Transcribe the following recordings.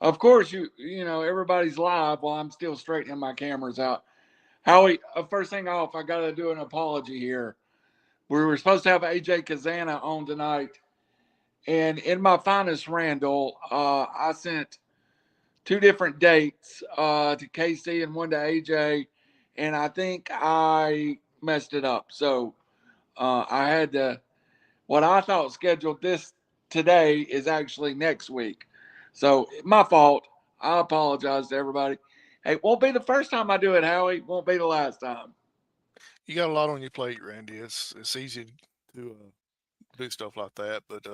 Of course, everybody's live while I'm still straightening my cameras out. Howie, first thing off, I got to do an apology here. We were supposed to have AJ Kazana on tonight, and in my finest Randall, I sent two different dates to KC and one to AJ, and I think I messed it up. So I had to. What I thought scheduled this today is actually next week. So my fault. I apologize to everybody. Hey, won't be the first time I do it, Howie. Won't be the last time. You got a lot on your plate, Randy. It's easy to do stuff like that, but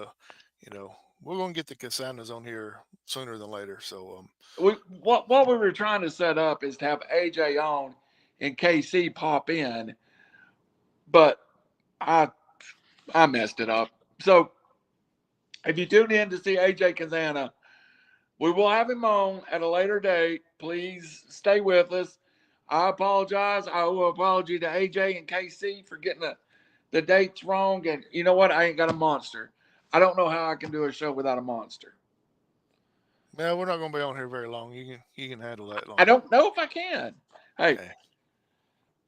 we're gonna get the Casanas on here sooner than later. So What we were trying to set up is to have AJ on and KC pop in, but I I messed it up. So if you tune in to see AJ Kazana, we will have him on at a later date. Please stay with us. I apologize. I owe an apology to AJ and KC for getting the dates wrong. And you know what? I ain't got a monster. I don't know how I can do a show without a monster. yeah, we're not gonna be on here very long. You can handle that I long. don't know if I can. Hey, Hey,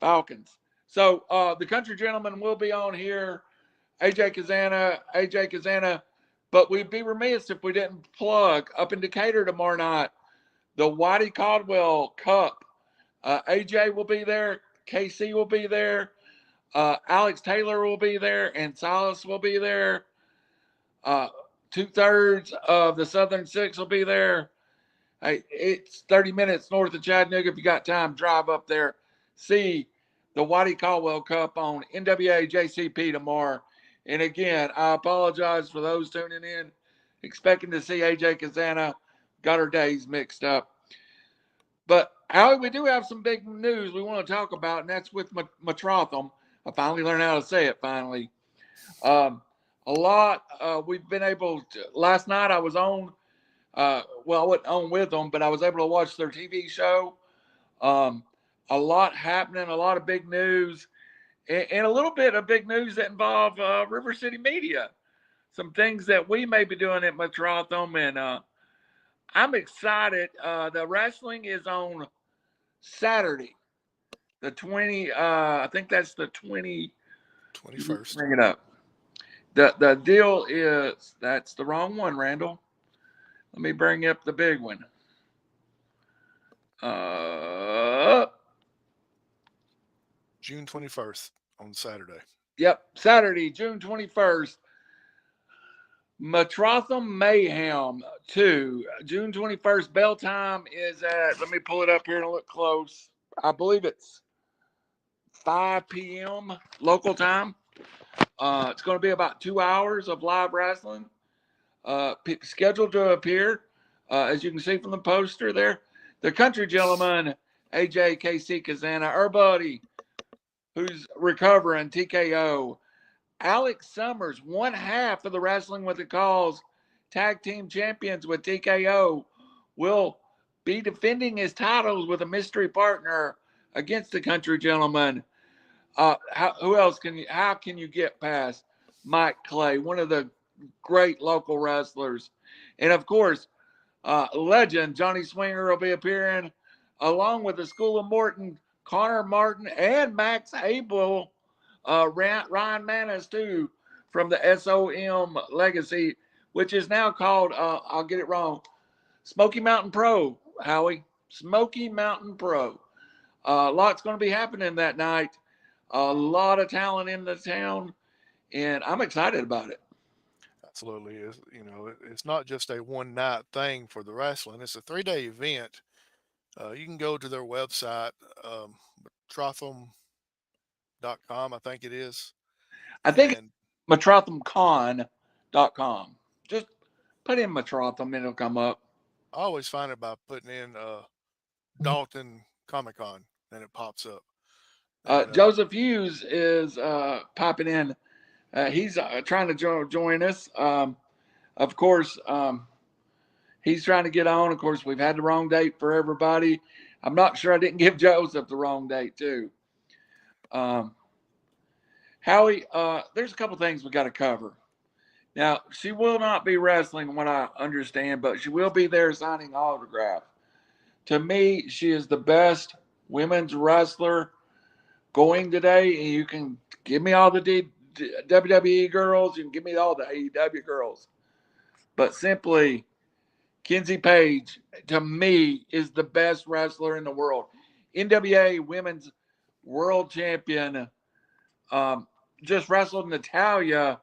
Falcons. So the country gentleman will be on here. AJ Kazana. But we'd be remiss if we didn't plug up in Decatur tomorrow night the Whitey Caldwell Cup. AJ will be there. KC will be there. Alex Taylor will be there, and Silas will be there. Uh, 2/3 of the Southern Six will be there. Hey, it's 30 minutes north of Chattanooga. If you got time, drive up there. See the Whitey Caldwell Cup on NWA JCP tomorrow. And again, I apologize for those tuning in, expecting to see AJ Kazana. Got our days mixed up. But Howie, we do have some big news we want to talk about, and that's with Metrotham. I finally learned how to say it. Finally, um, a lot. We've been able to. Last night I was on. Well, I wasn't on with them, but I was able to watch their TV show. Um, a lot happening, a lot of big news, and a little bit of big news that involve River City Media. Some things that we may be doing at Metrotham, and I'm excited. The wrestling is on Saturday, the 20. I think that's the 20. 21st. Bring it up. The deal is that's the wrong one, Randall. Let me bring up the big one. Uh, June 21st on Saturday. yep, Saturday, June 21st. Metrotham Mayhem 2. June 21st. Bell time is at, let me pull it up here and look close. I believe it's 5 p.m. local time. It's going to be about 2 hours of live wrestling. Scheduled to appear, as you can see from the poster there, the country gentleman, AJ KC Kazana, our buddy, who's recovering, TKO. Alex Summers, one half of the Wrestling with the Cause tag team champions with TKO, will be defending his titles with a mystery partner against the country gentleman. Who else can you? How can you get past Mike Clay, one of the great local wrestlers, and of course, legend Johnny Swinger will be appearing, along with the School of Morton, Connor Martin, and Max Abel, Ryan Manis too, from the SOM Legacy, which is now called I'll get it wrong, Smoky Mountain Pro. Howie, Smoky Mountain Pro. A lot's going to be happening that night. A lot of talent in the town, and I'm excited about it. Absolutely is. It's not just a one night thing for the wrestling. It's a 3-day event. You can go to their website, Metrotham.com, I think it is. I think it's And MetrothamCon.com. Just put in Metrotham and it'll come up. I always find it by putting in Dalton Comic Con and it pops up. And Joseph Hughes is popping in. He's trying to join us. Of course, he's trying to get on. Of course, we've had the wrong date for everybody. I'm not sure I didn't give Joseph the wrong date, too. Um, Howie, there's a couple things we got to cover. Now, she will not be wrestling, what I understand, but she will be there signing autographs. To me, she is the best women's wrestler going today. And you can give me all the WWE girls, you can give me all the AEW girls. But simply, Kenzie Page, to me, is the best wrestler in the world. NWA Women's World Champion, um, just wrestled Natalia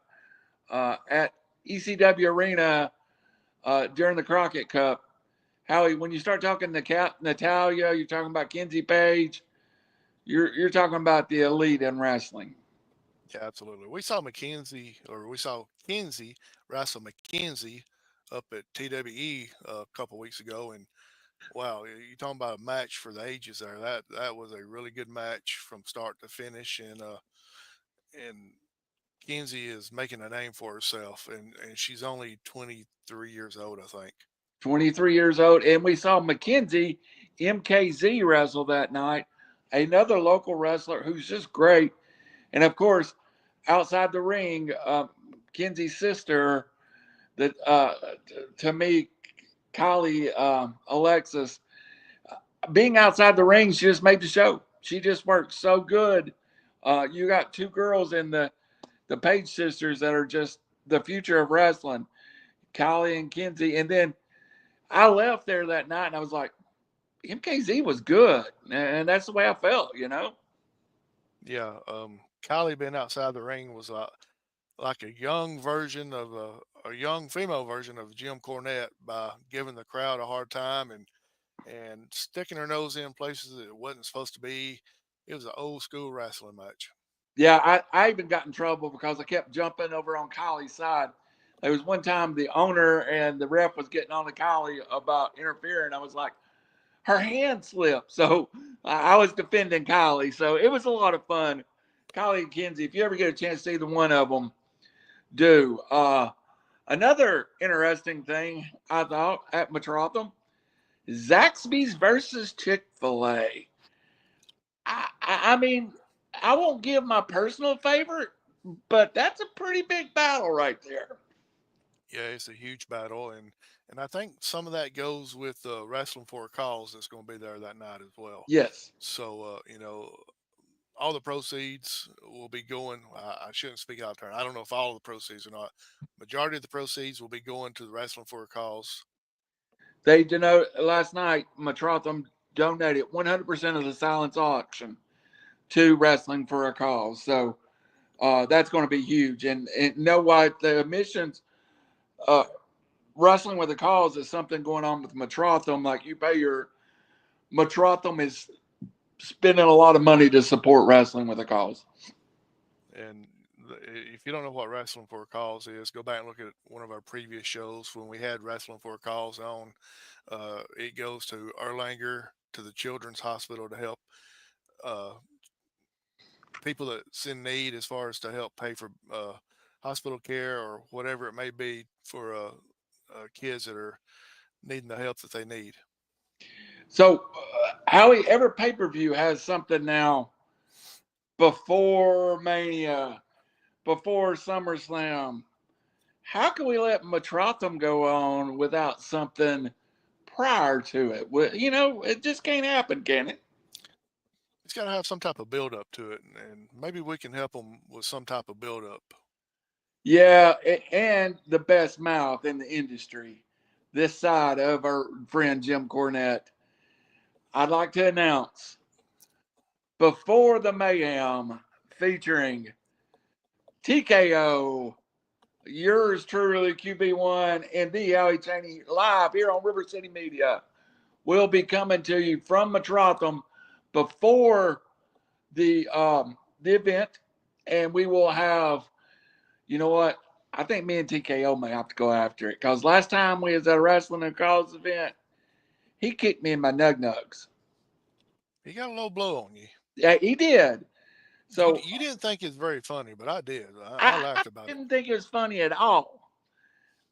at ECW Arena during the Crockett Cup. Howie, when you start talking Natalia, you're talking about Kenzie Page. You're talking about the elite in wrestling. Yeah, absolutely. We saw Kenzie wrestle McKenzie up at TWE a couple weeks ago, and wow, you're talking about a match for the ages there. That was a really good match from start to finish, and Kenzie is making a name for herself, and she's only 23 years old, I think. 23 years old. And we saw Mackenzie MKZ wrestle that night, another local wrestler who's just great. And of course, outside the ring, Kenzie's sister, that to me, Kylie Alexis, being outside the ring, she just made the show. She just worked so good. You got two girls in the Page sisters that are just the future of wrestling, Kylie and Kenzie. And then I left there that night and I was like, MKZ was good, and that's the way I felt, you know. Yeah, Kylie being outside the ring was like a young version of a young female version of Jim Cornette by giving the crowd a hard time and sticking her nose in places that it wasn't supposed to be. It was an old school wrestling match. Yeah, I even got in trouble because I kept jumping over on Kylie's side. There was one time the owner and the ref was getting on to Kylie about interfering. I was like, her hand slipped. So I was defending Kylie. So it was a lot of fun. Kylie and Kenzie, if you ever get a chance to see the one of them, do. Another interesting thing I thought at Metrotham, Zaxby's versus Chick-fil-A. I mean, I won't give my personal favorite, but that's a pretty big battle right there. Yeah, it's a huge battle, and I think some of that goes with wrestling for a cause that's going to be there that night as well. Yes. So all the proceeds will be going. I shouldn't speak out of turn. I don't know if all of the proceeds or not. Majority of the proceeds will be going to the wrestling for a cause. They denote last night, Metrotham donated 100% of the silence auction to Wrestling for a Cause. So that's going to be huge. And know what? The admissions, uh, Wrestling with a Cause is something going on with Metrotham. Like you pay your, Metrotham is spending a lot of money to support Wrestling with a Cause. And if you don't know what wrestling for a cause is, go back and look at one of our previous shows when we had wrestling for a cause on. It goes to Erlanger, to the Children's Hospital to help uh, people that's in need, as far as to help pay for hospital care or whatever it may be for kids that are needing the help that they need. So, Howie, every pay per view has something now before Mania, before SummerSlam. How can we let Metrotham go on without something prior to it? Well, you know, it just can't happen, can it? It's got to have some type of build up to it, and maybe we can help them with some type of build up. Yeah, and the best mouth in the industry, this side of our friend Jim Cornette. I'd like to announce Before the Mayhem featuring TKO, yours truly, QB1, and the Howie Cheney live here on RiverCity-Media. We'll be coming to you from Metrotham before the event, and we will have, you know what? I think me and TKO may have to go after it because last time we was at a wrestling and cause event, he kicked me in my nug nugs. He got a low blow on you. Yeah, he did. You So you didn't think it's very funny, but I did. I I laughed about it. didn't think it was funny at all.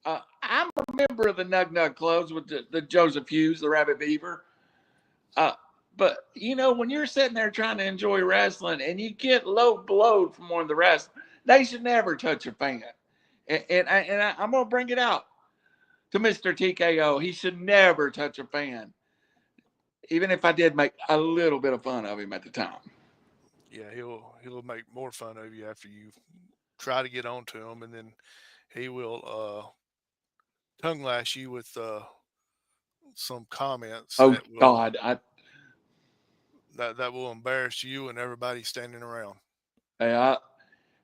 I'm a member of the Nug Nug Clubs with the Joseph Hughes, the Rabbit Beaver. Uh, but you know, when you're sitting there trying to enjoy wrestling and you get low blowed from one of the wrestlers, they should never touch a fan. I'm going to bring it out to Mr. TKO. He should never touch a fan, even if I did make a little bit of fun of him at the time. Yeah, he'll make more fun of you after you try to get onto him, and then he will tongue lash you with some comments Oh God, that will embarrass you and everybody standing around. hey,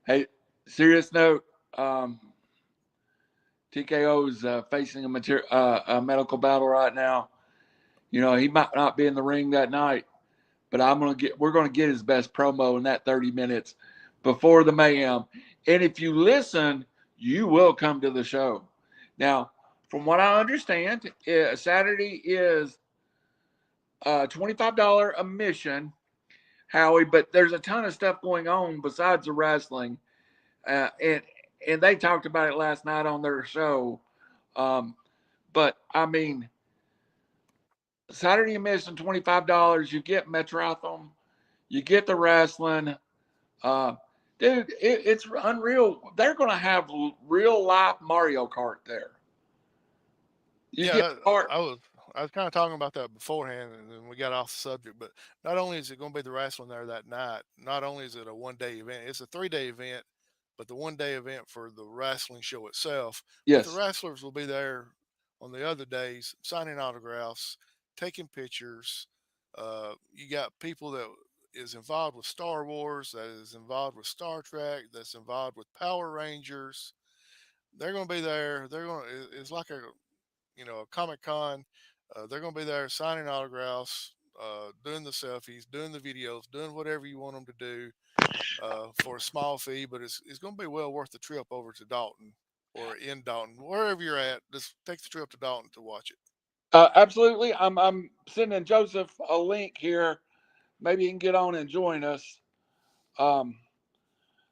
hey, serious note. Um, TKO is facing a medical battle right now. You know, he might not be in the ring that night, but we're gonna get his best promo in that 30 minutes before the mayhem. And if you listen, you will come to the show. Now, from what I understand, Saturday is $25 admission, Howie, but there's a ton of stuff going on besides the wrestling. And they talked about it last night on their show. Um, but I mean, Saturday admission $25. You get Metrotham, you get the wrestling. Uh, Dude, it's unreal. They're going to have real life Mario Kart there. You Yeah, get kart. I was kind of talking about that beforehand, and then we got off the subject. But not only is it going to be the wrestling there that night, not only is it a 1 day event, it's a 3 day event. But the 1 day event for the wrestling show itself. But the Yes, wrestlers will be there on the other days, signing autographs, taking pictures. You got people that is involved with Star Wars, that is involved with Star Trek, that's involved with Power Rangers. They're going to be there. It's like a Comic Con. They're going to be there signing autographs, doing the selfies, doing the videos, doing whatever you want them to do for a small fee. But it's going to be well worth the trip over to Dalton or in Dalton, wherever you're at. Just take the trip to Dalton to watch it. absolutely. I'm sending Joseph a link here. Maybe he can get on and join us. Um,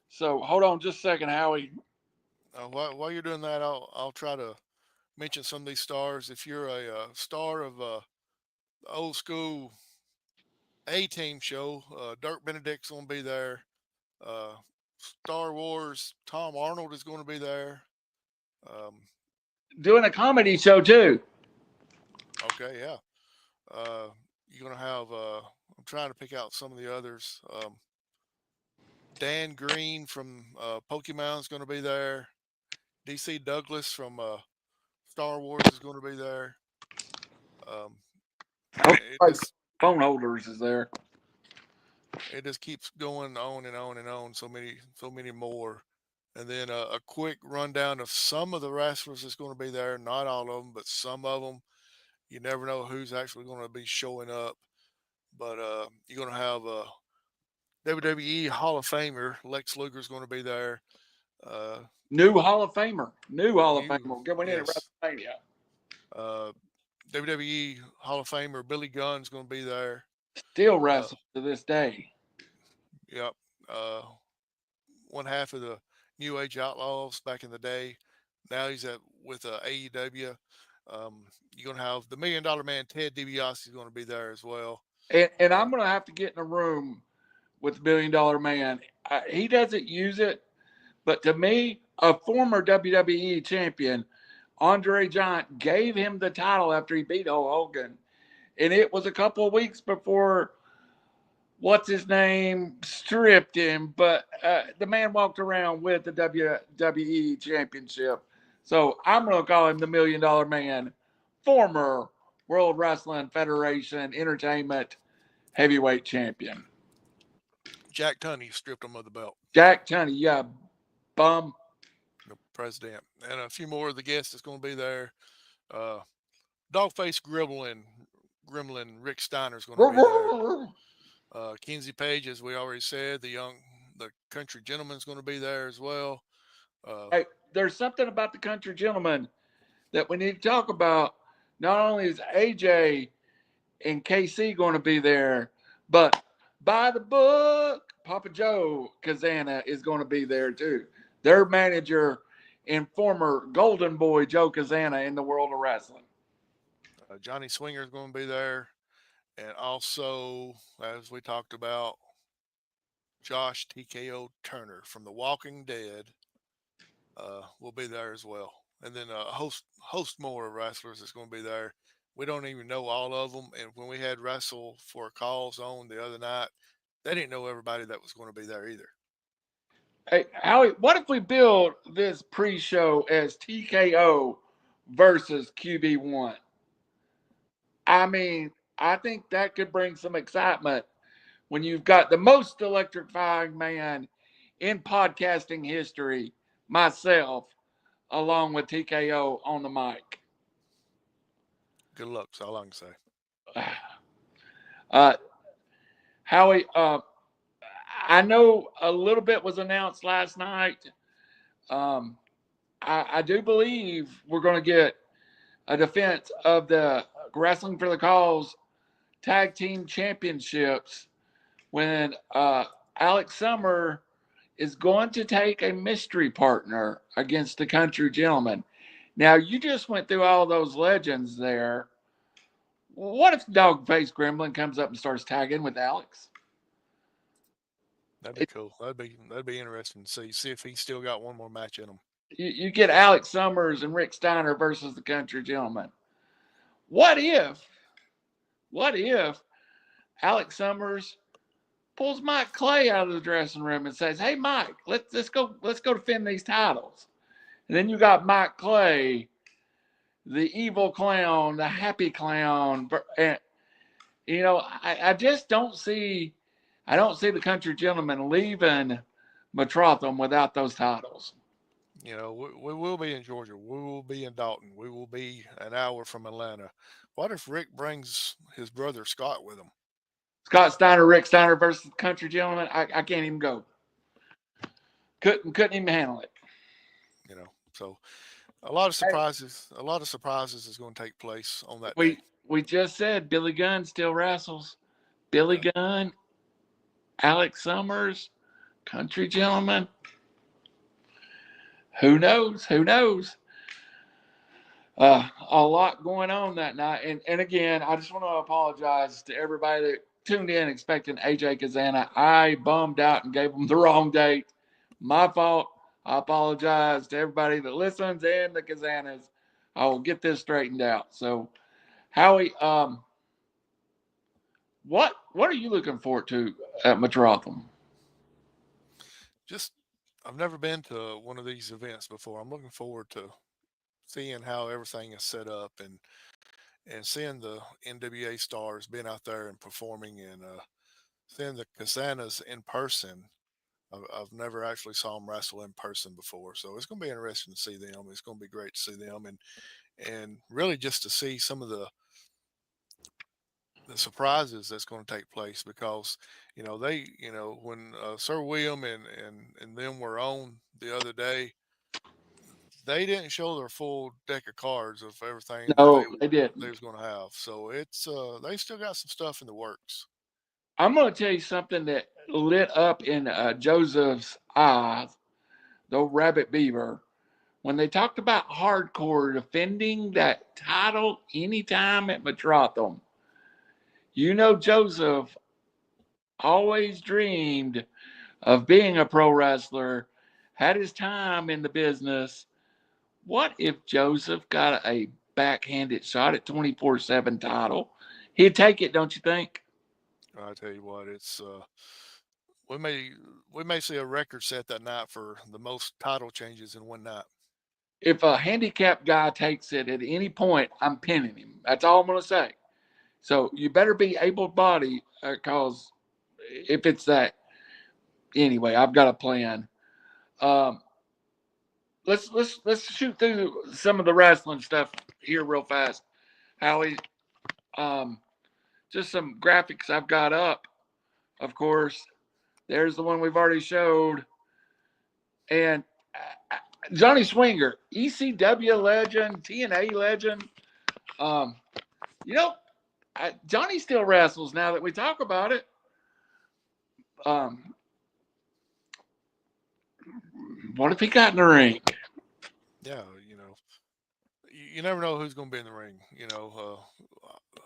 so hold on just a second, Howie. While you're doing that, I'll try to mention some of these stars. If you're a star of the old school A Team show, Dirk Benedict's going to be there. Uh, Star Wars, Tom Arnold is going to be there. Um, Doing a comedy show too. okay, yeah. Uh, you're going to have, I'm trying to pick out some of the others. Dan Green from Pokemon is going to be there. DC Douglas from Star Wars is going to be there. Um, Hope it like just phone holders is there. it just keeps going on and on and on. So many more. And then a quick rundown of some of the wrestlers that's going to be there. Not all of them, but some of them. You never know who's actually going to be showing up. But you're going to have a WWE Hall of Famer Lex Luger is going to be there. Uh, New Hall of Famer. New Hall of new, Famer going in at yes. WrestleMania. Uh, WWE Hall of Famer Billy Gunn's going to be there. Still Uh, wrestling to this day. yep. Uh, One half of the New Age Outlaws back in the day. Now he's at with AEW. You're gonna have the $1 Million Man Ted DiBiase is going to be there as well. And Uh, I'm going to have to get in a room with the $1 Million Man. He doesn't use it, but to me, a former WWE champion, Andre Giant, gave him the title after he beat Hulk Hogan. And it was a couple of weeks before what's his name stripped him, but the man walked around with the WWE championship. So I'm going to call him the $1 Million Man, former World Wrestling Federation Entertainment Heavyweight Champion. Jack Tunney stripped him of the belt, Jack Tunney, yeah, bum. the president, and a few more of the guests that's going to be there. Uh, Dogface Gremlin Rick Steiner is going to be there. Kinsey Page, as we already said, the country gentleman is going to be there as well. Uh, Hey, there's something about the country gentleman that we need to talk about. Not only is AJ and KC going to be there, but by the book, Papa Joe Kazana is going to be there too. Their manager and former Golden Boy Joe Kazana in the world of wrestling. Johnny Swinger is going to be there, and also, as we talked about, Josh TKO Turner from The Walking Dead will be there as well, and then a host more wrestlers that's going to be there. We don't even know all of them, and when we had Wrestle for Calls on the other night, they didn't know everybody that was going to be there either. Hey, Howie, what if we build this pre-show as TKO versus QB1? I mean, I think that could bring some excitement when you've got the most electrifying man in podcasting history, myself, along with TKO on the mic. Good luck, that's all I can say. Uh, Howie, I know a little bit was announced last night. Um, I do believe we're going to get a defense of the Wrestling for the Cause Tag Team Championships when Alex Summer is going to take a mystery partner against the Country Gentleman. Now, you just went through all those legends there. What if Dogface Gremlin comes up and starts tagging with Alex? That'd be cool. That'd be interesting to see if he's still got one more match in him. You get Alex Summers and Rick Steiner versus the Country Gentleman. What if, what if Alex Summers pulls Mike Clay out of the dressing room and says, "Hey, Mike, let's go defend these titles." And then you got Mike Clay, the evil clown, the happy clown, and I just I don't see the Country Gentleman leaving Metrotham without those titles. We will be in Georgia. We will be in Dalton. We will be an hour from Atlanta. What if Rick brings his brother Scott with him? Scott Steiner, Rick Steiner versus the Country Gentleman. I can't even go. Couldn't even handle it. So a lot of Hey, surprises. A lot of surprises is going to take place on that day. we just said Billy Gunn still wrestles. Billy Yeah. Gunn, Alex Summers, Country Gentleman. Who knows? Who knows? A lot going on that night. And again, I just want to apologize to everybody that tuned in expecting AJ Kazana. I bummed out and gave them the wrong date. My fault. I apologize to everybody that listens and the Kazanas. I will get this straightened out. So, Howie, what are you looking forward to at Metrotham? Just I've never been to one of these events before. I'm looking forward to seeing how everything is set up and seeing the NWA stars being out there and performing and seeing the Kasanas in person. I've never actually saw them wrestle in person before, so it's going to be interesting to see them. It's going to be great to see them, and really just to see some of the surprises that's going to take place because they when Sir William and them were on the other day, they didn't show their full deck of cards of everything that No, they they didn't. was going to have. So it's they still got some stuff in the works. I'm going to tell you something that lit up in Joseph's eyes, the rabbit beaver, when they talked about hardcore defending that title anytime at Metrotham. Joseph always dreamed of being a pro wrestler, had his time in the business. What if Joseph got a backhanded shot at 24/7 title? He'd take it, don't you think? I tell you what, it's we may we may see a record set that night for the most title changes in one night. If a handicapped guy takes it at any point, I'm pinning him. That's all I'm going to say. So you better be able bodied because if it's that, anyway, I've got a plan. Um, let's shoot through some of the wrestling stuff here real fast, Howie. Um, just some graphics I've got up. Of course, there's the one we've already showed, and Johnny Swinger, ECW legend, TNA legend. Um, you know, Johnny still wrestles now that we talk about it. Um, what if he got in the ring? Yeah, you never know who's going to be in the ring.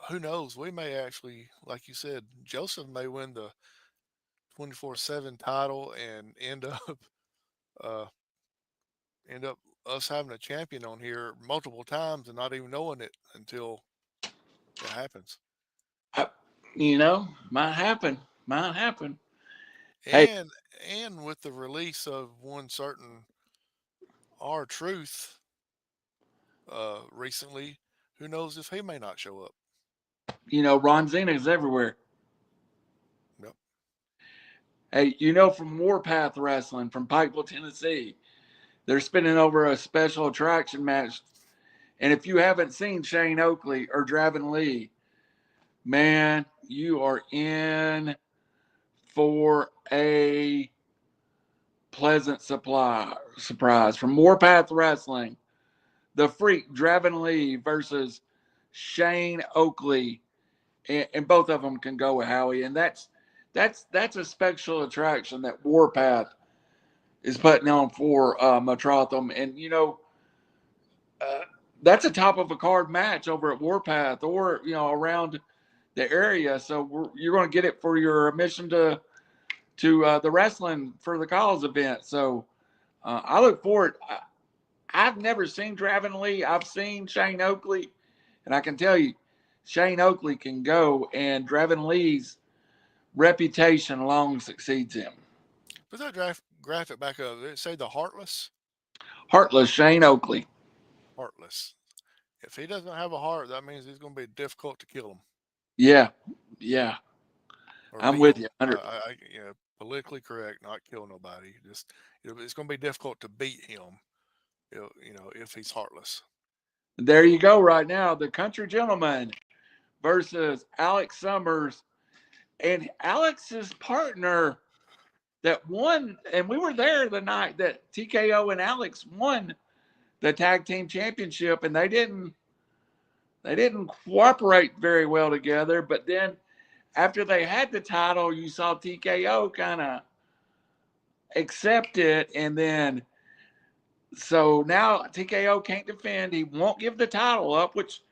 Who knows? We may actually, like you said, Joseph may win the 24/7 title and uh, end up us having a champion on here multiple times and not even knowing it until it happens. Might happen. Might happen. Hey, And with the release of one certain R-Truth recently, who knows if he may not show up. Ron Zena's everywhere. Yep. Hey, from Warpath Wrestling from Pikeville, Tennessee, they're spinning over a special attraction match. And if you haven't seen Shane Oakley or Draven Lee, man, you are in for a pleasant surprise. From Warpath Wrestling, the Freak Draven Lee versus Shane Oakley, and both of them can go with Howie, and that's a special attraction that Warpath is putting on for Metrotham, and that's a top of a card match over at Warpath or around the area. So you're going to get it for your admission to the wrestling for the cause event. So I look forward. I've never seen Draven Lee. I've seen Shane Oakley, and I can tell you, Shane Oakley can go, and Draven Lee's reputation long succeeds him. Put that graphic back up. Did it say the Heartless? Heartless Shane Oakley. Heartless. If he doesn't have a heart, that means he's going to be difficult to kill him. Yeah. I'm with you. Politically correct, not kill nobody. Just it's going to be difficult to beat him. If he's heartless. There you go. Right now, the Country Gentleman versus Alex Summers, and Alex's partner that won, and we were there the night that TKO and Alex won the tag team championship, and they didn't cooperate very well together. But then after they had the title, you saw TKO kind of accept it, and then so now TKO can't defend. He won't give the title up, which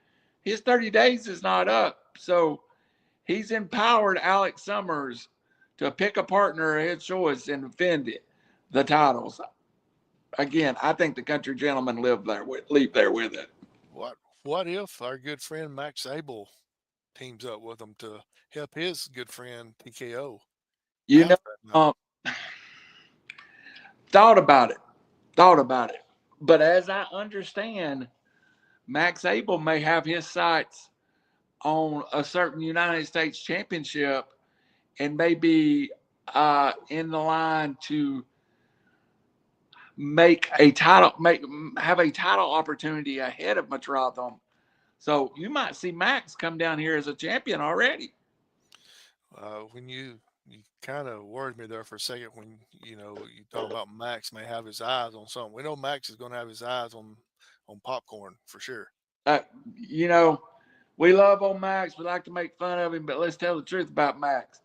his 30 days is not up. So he's empowered Alex Summers to pick a partner of his choice and defend the titles. Again, I think the Country Gentleman leave there with it. What if our good friend Max Abel teams up with him to help his good friend TKO? Thought about it. But as I understand, Max Abel may have his sights on a certain United States championship and may be in the line to have a title opportunity ahead of Metrotham. So you might see Max come down here as a champion already. When you kind of worried me there for a second when you talk about Max may have his eyes on something. We know Max is going to have his eyes on popcorn for sure. We love old Max. We like to make fun of him, but let's tell the truth about Max.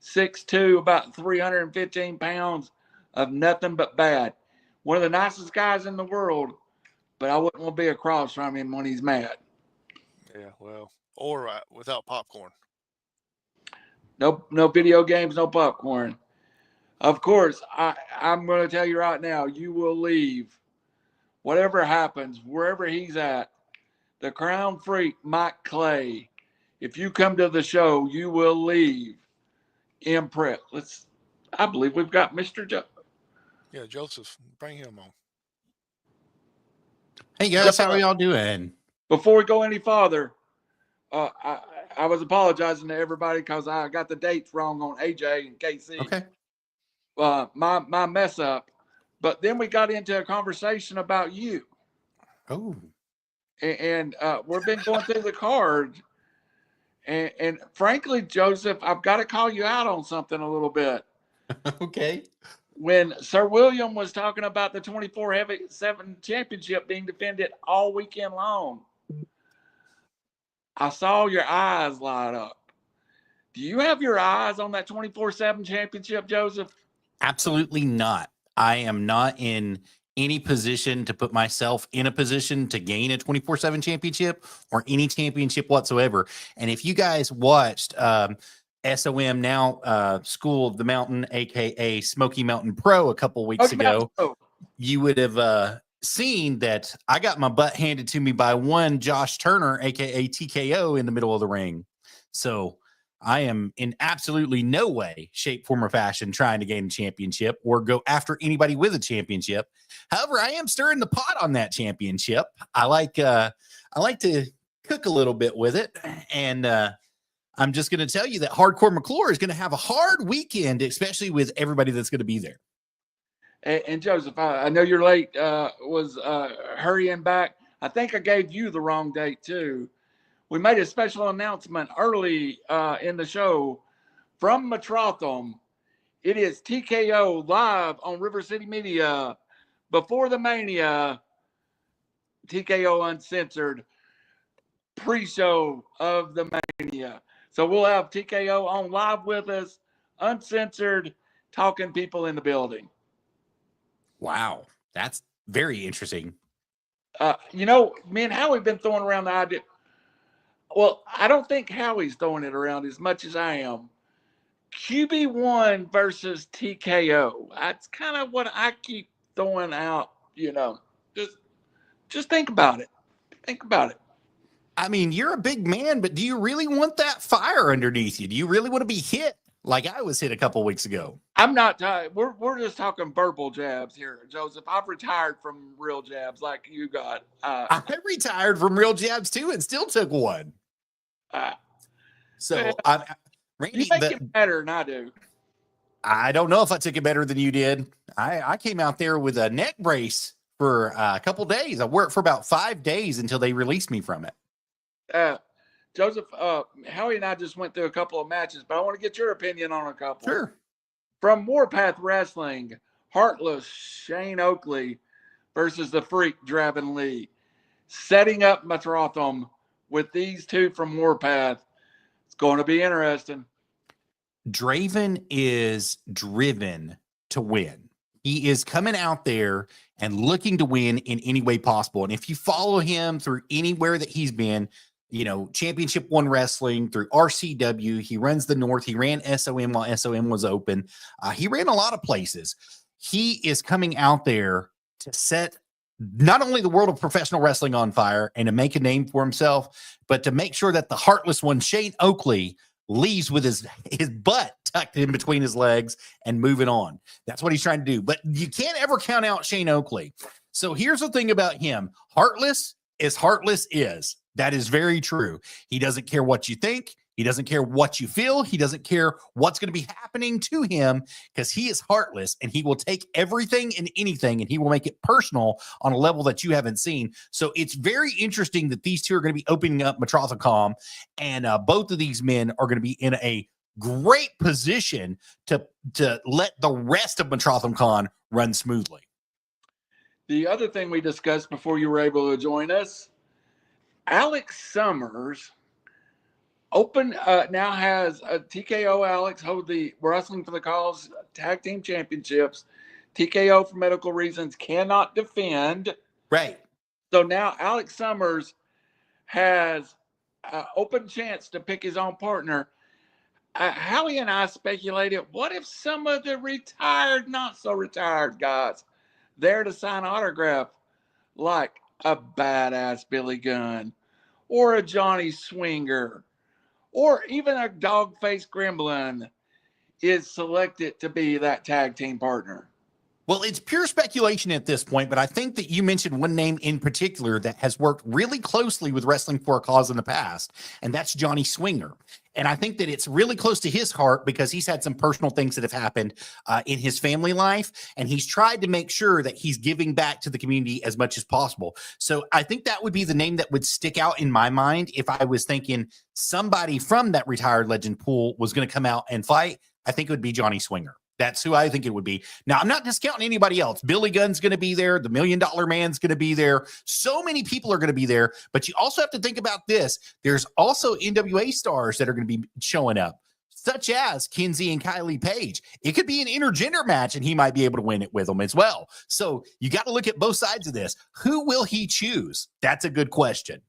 6'2", about 315 pounds of nothing but bad. One of the nicest guys in the world, but I wouldn't want to be across from him when he's mad. Yeah, well, or without popcorn. No video games, no popcorn. Of course, I'm going to tell you right now, you will leave. Whatever happens, wherever he's at, the Crown Freak, Mike Clay, if you come to the show, you will leave impressed. I believe we've got Mr. Joe. Yeah, Joseph, bring him on. Hey guys, how are y'all doing? Before we go any farther, I was apologizing to everybody because I got the dates wrong on AJ and KC. Okay. My mess up. But then we got into a conversation about you. Oh. And we've been going through the card. And frankly, Joseph, I've got to call you out on something a little bit. Okay. When Sir William was talking about the 24/7 championship being defended all weekend long, I saw your eyes light up. Do you have your eyes on that 24/7 championship, Joseph? Absolutely not. I am not in any position to put myself in a position to gain a 24/7 championship or any championship whatsoever. And if you guys watched SOM now School of the Mountain, aka Smoky Mountain Pro, a couple weeks ago, you would have seen that I got my butt handed to me by one Josh Turner, aka TKO, in the middle of the ring. So I am in absolutely no way, shape, form, or fashion trying to gain a championship or go after anybody with a championship. However, I am stirring the pot on that championship. I like to cook a little bit with it, and I'm just going to tell you that Hardcore McClure is going to have a hard weekend, especially with everybody that's going to be there. And Joseph, I know you're late. Was hurrying back. I think I gave you the wrong date too. We made a special announcement early in the show from Metrotham. It is TKO live on RiverCity-Media before the Mania. TKO Uncensored pre-show of the Mania. So we'll have TKO on live with us, uncensored, talking people in the building. Wow, that's very interesting. Me and Howie have been throwing around the idea. Well, I don't think Howie's throwing it around as much as I am. QB1 versus TKO. That's kind of what I keep throwing out. Just think about it. Think about it. I mean, you're a big man, but do you really want that fire underneath you? Do you really want to be hit like I was hit a couple weeks ago? I'm not tired. We're just talking verbal jabs here, Joseph. I've retired from real jabs like you got. I retired from real jabs too and still took one. Randy, you make it better than I do. I don't know if I took it better than you did. I came out there with a neck brace for a couple days. I worked for about 5 days until they released me from it. Joseph, Howie and I just went through a couple of matches, but I want to get your opinion on a couple. Sure. From Warpath Wrestling, Heartless Shane Oakley versus the Freak Draven Lee. Setting up Metrotham with these two from Warpath. It's going to be interesting. Draven is driven to win. He is coming out there and looking to win in any way possible. And if you follow him through anywhere that he's been, Championship One Wrestling, through RCW, he runs the North. He ran SOM while SOM was open. He ran a lot of places. He is coming out there to set not only the world of professional wrestling on fire and to make a name for himself, but to make sure that the Heartless one, Shane Oakley, leaves with his butt tucked in between his legs and moving on. That's what he's trying to do. But you can't ever count out Shane Oakley. So here's the thing about him. Heartless is. That is very true. He doesn't care what you think. He doesn't care what you feel. He doesn't care what's going to be happening to him because he is heartless and he will take everything and anything and he will make it personal on a level that you haven't seen. So it's very interesting that these two are going to be opening up Metrotham Con, and both of these men are going to be in a great position to let the rest of Metrotham Con run smoothly. The other thing we discussed before you were able to join us, Alex Summers now has a TKO. Alex hold the Wrestling for the Cause Tag Team Championships. TKO for medical reasons cannot defend. Right. So now Alex Summers has an open chance to pick his own partner. Howie and I speculated, what if some of the retired, not so retired guys there to sign autograph, like a badass Billy Gunn or a Johnny Swinger or even a dog-faced gremlin, is selected to be that tag team partner? Well, it's pure speculation at this point, but I think that you mentioned one name in particular that has worked really closely with Wrestling for a Cause in the past, and that's Johnny Swinger. And I think that it's really close to his heart because he's had some personal things that have happened in his family life, and he's tried to make sure that he's giving back to the community as much as possible. So I think that would be the name that would stick out in my mind if I was thinking somebody from that retired legend pool was going to come out and fight. I think it would be Johnny Swinger. That's who I think it would be. Now, I'm not discounting anybody else. Billy Gunn's going to be there. The $1 Million Man's going to be there. So many people are going to be there. But you also have to think about this. There's also NWA stars that are going to be showing up, such as Kinsey and Kylie Page. It could be an intergender match, and he might be able to win it with them as well. So you got to look at both sides of this. Who will he choose? That's a good question.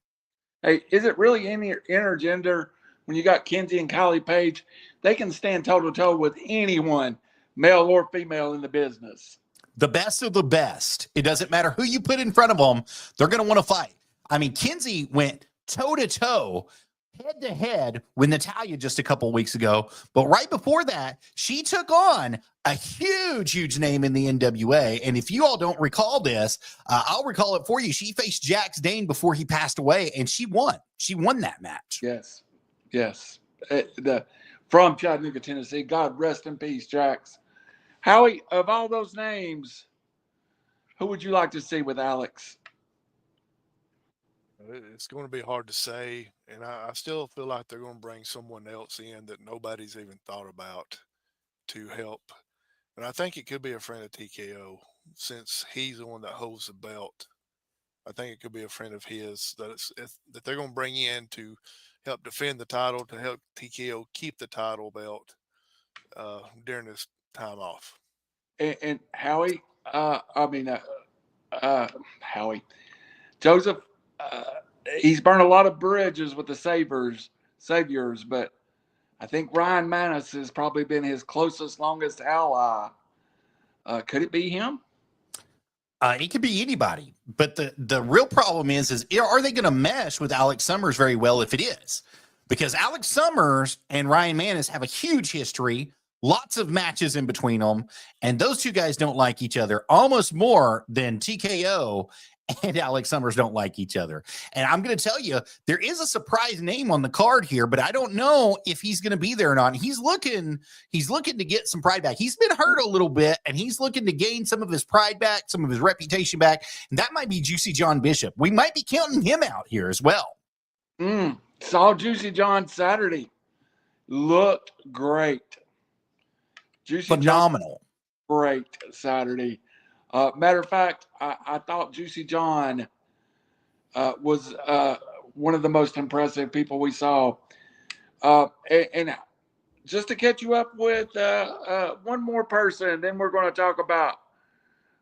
Hey, is it really intergender when you got Kinsey and Kylie Page? They can stand toe-to-toe with anyone, male or female, in the business. the best of the best. It doesn't matter who you put in front of them, they're going to want to fight. I mean, Kinsey went toe-to-toe, head-to-head with Natalia just a couple weeks ago. But right before that, she took on a huge name in the NWA. And if you all don't recall this, I'll recall it for you. She faced Jax Dane before he passed away, and she won. She won that match. Yes. From Chattanooga, Tennessee. God rest in peace, Jax. Howie, of all those names, who would you like to see with Alex? It's going to be hard to say, and I still feel like they're going to bring someone else in that nobody's even thought about to help. And I think it could be a friend of TKO, since he's the one that holds the belt. I think it could be a friend of his that they're going to bring in to help defend the title, to help TKO keep the title belt during this time off. And Howie, Howie, Joseph, he's burned a lot of bridges with the Saviors, but I think Ryan Manis has probably been his closest, longest ally. Could it be him? It could be anybody, but the real problem is are they going to mesh with Alex Summers very well if it is? Because Alex Summers and Ryan Manis have a huge history, lots of matches in between them, and those two guys don't like each other almost more than TKO and Alex Summers don't like each other. And I'm going to tell you, there is a surprise name on the card here, but I don't know if he's going to be there or not. He's looking to get some pride back. He's been hurt a little bit, and he's looking to gain some of his pride back, some of his reputation back. And that might be Juicy John Bishop. We might be counting him out here as well. Saw Juicy John Saturday. Looked great. Phenomenal. John, great Saturday. Matter of fact, I thought Juicy John was one of the most impressive people we saw. And just to catch you up with one more person, then we're going to talk about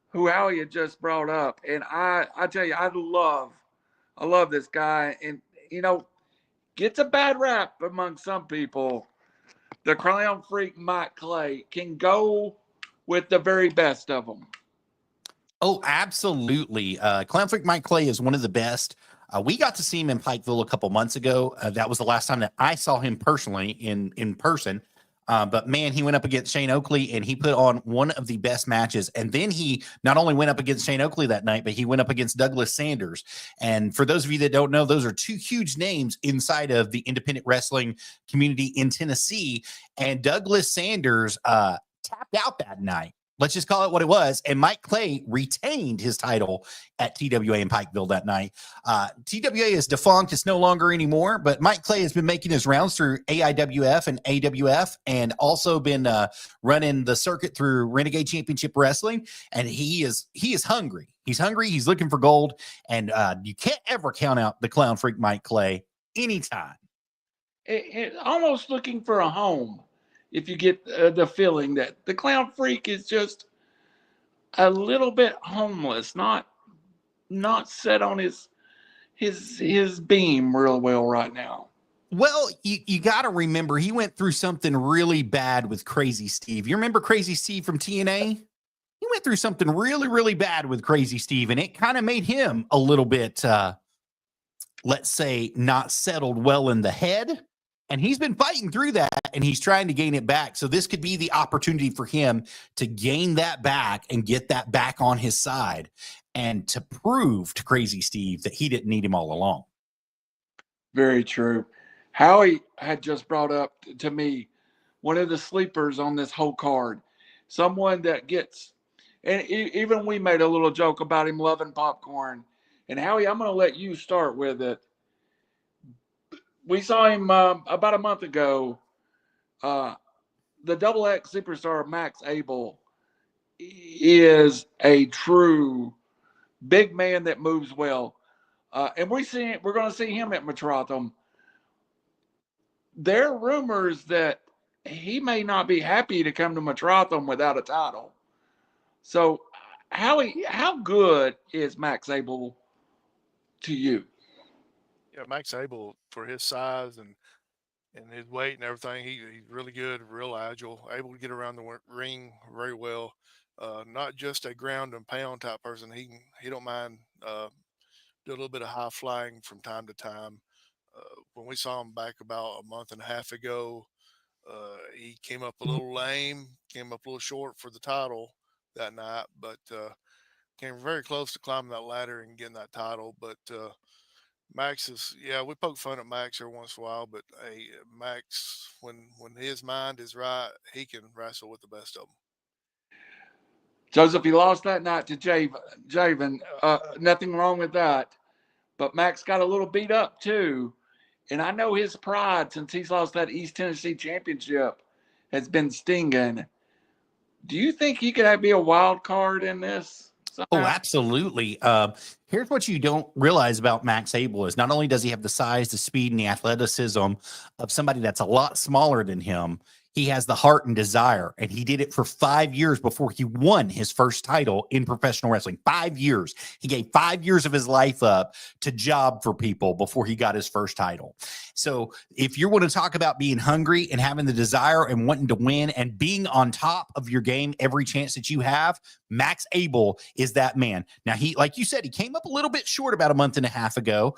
who Howie had just brought up. And I tell you, I love this guy. And, gets a bad rap among some people. The Clown Freak Mike Clay can go with the very best of them. Oh, absolutely. Clown Freak Mike Clay is one of the best. We got to see him in Pikeville a couple months ago. That was the last time that I saw him personally in person. But man, he went up against Shane Oakley and he put on one of the best matches. And then he not only went up against Shane Oakley that night, but he went up against Douglas Sanders. And for those of you that don't know, those are two huge names inside of the independent wrestling community in Tennessee. And Douglas Sanders tapped out that night. Let's just call it what it was. And Mike Clay retained his title at TWA in Pikeville that night. TWA is defunct. It's no longer anymore. But Mike Clay has been making his rounds through AIWF and AWF and also been running the circuit through Renegade Championship Wrestling. And he is hungry. He's hungry. He's looking for gold. And you can't ever count out the Clown Freak Mike Clay anytime. Almost looking for a home. If you get the feeling that the Clown Freak is just a little bit homeless, not set on his beam real well right now. Well, you got to remember he went through something really bad with Crazy Steve. You remember Crazy Steve from TNA? He went through something really, really bad with Crazy Steve, and it kind of made him a little bit, let's say, not settled well in the head. And he's been fighting through that, and he's trying to gain it back. So this could be the opportunity for him to gain that back and get that back on his side and to prove to Crazy Steve that he didn't need him all along. Very true. Howie had just brought up to me one of the sleepers on this whole card, someone that gets, and even we made a little joke about him loving popcorn. And Howie, I'm going to let you start with it. We saw him about a month ago. The Double X superstar Max Abel is a true big man that moves well, and we're going to see him at Metrotham. There are rumors that he may not be happy to come to Metrotham without a title. So, how good is Max Abel to you? Yeah, Max Abel, for his size and his weight and everything, he's really good, real agile, able to get around the ring very well. not just a ground and pound type person. He don't mind do a little bit of high flying from time to time. When we saw him back about a month and a half ago, he came up a little lame, came up a little short for the title that night, but came very close to climbing that ladder and getting that title. But Max is, yeah, we poke fun at Max every once in a while, but hey, Max, when his mind is right, he can wrestle with the best of them. Joseph, he lost that night to Javen. Nothing wrong with that. But Max got a little beat up too. And I know his pride since he's lost that East Tennessee championship has been stinging. Do you think he could be a wild card in this? Oh, somehow? absolutely. Here's what you don't realize about Max Abel is not only does he have the size, the speed, and the athleticism of somebody that's a lot smaller than him, he has the heart and desire, and he did it for 5 years before he won his first title in professional wrestling. 5 years. He gave 5 years of his life up to job for people before he got his first title. So if you want to talk about being hungry and having the desire and wanting to win and being on top of your game every chance that you have, Max Abel is that man. Now, he, like you said, he came up a little bit short about a month and a half ago,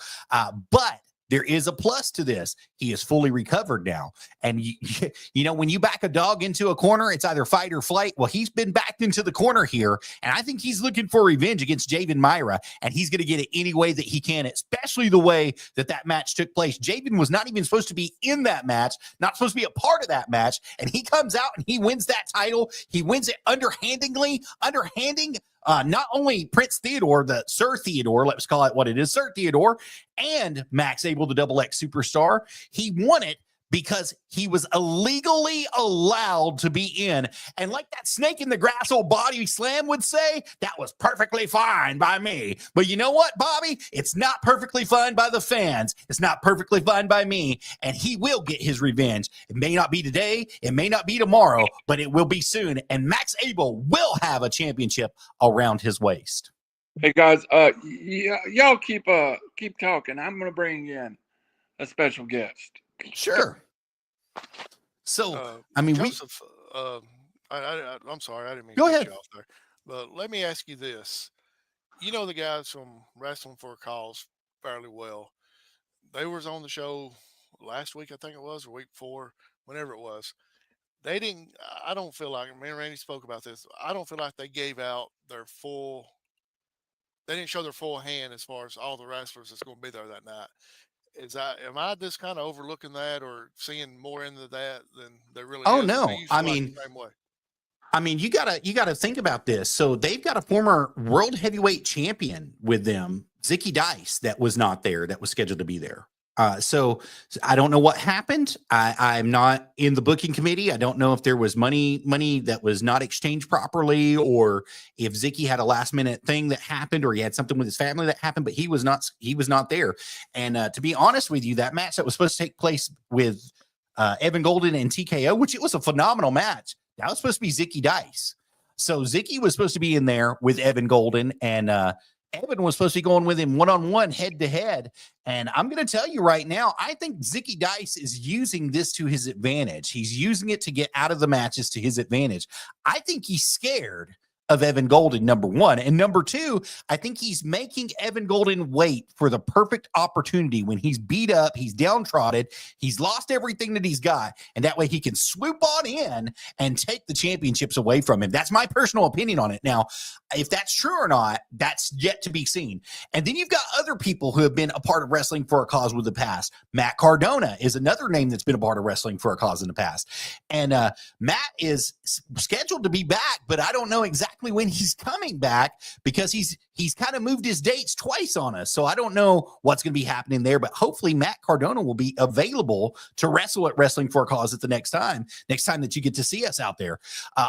but there is a plus to this. He is fully recovered now. And, you know, when you back a dog into a corner, it's either fight or flight. Well, he's been backed into the corner here, and I think he's looking for revenge against Javen Myra, and he's going to get it any way that he can, especially the way that that match took place. Javen was not even supposed to be in that match, not supposed to be a part of that match, and he comes out and he wins that title. He wins it underhanding not only Prince Theodore, the Sir Theodore, let's call it what it is, Sir Theodore, and Max Abel, the Double X superstar. He won it because he was illegally allowed to be in. And like that snake in the grass old Bobby Slam would say, that was perfectly fine by me. But you know what, Bobby? It's not perfectly fine by the fans. It's not perfectly fine by me. And he will get his revenge. It may not be today. It may not be tomorrow, but it will be soon. And Max Abel will have a championship around his waist. Hey guys, y'all keep talking. I'm going to bring in a special guest. Sure. So, I mean, Joseph, I'm sorry, I didn't mean Go to cut ahead. you off there, but let me ask you this. You know the guys from Wrestling for a Cause fairly well. They was on the show last week, I think it was, or week before, whenever it was. They didn't, I don't feel like, me and Randy spoke about this, I don't feel like they gave out they didn't show their full hand as far as all the wrestlers that's going to be there that night. Am I just kind of overlooking that or seeing more into that than there really Oh, is? no. Do you I feel like mean, the same way? you gotta think about this. So they've got a former world heavyweight champion with them, Zicky Dice, that was not there, that was scheduled to be there. So I don't know what happened. I'm not in the booking committee. I don't know if there was money that was not exchanged properly, or if Zicky had a last minute thing that happened, or he had something with his family that happened, but he was not there. And to be honest with you, that match that was supposed to take place with Evan Golden and TKO, which it was a phenomenal match, that was supposed to be Zicky Dice. So Zicky was supposed to be in there with Evan Golden, and Evan was supposed to be going with him one-on-one, head-to-head. And I'm going to tell you right now, I think Zicky Dice is using this to his advantage. He's using it to get out of the matches to his advantage. I think he's scared of Evan Golden, number one. And number two, I think he's making Evan Golden wait for the perfect opportunity when he's beat up, he's downtrodden, he's lost everything that he's got, and that way he can swoop on in and take the championships away from him. That's my personal opinion on it. Now, if that's true or not, that's yet to be seen. And then you've got other people who have been a part of Wrestling for a Cause with the past. Matt Cardona is another name that's been a part of Wrestling for a Cause in the past. And Matt is scheduled to be back, but I don't know exactly when he's coming back, because he's kind of moved his dates twice on us. So I don't know what's going to be happening there, but hopefully Matt Cardona will be available to wrestle at Wrestling for a Cause at the next time that you get to see us out there.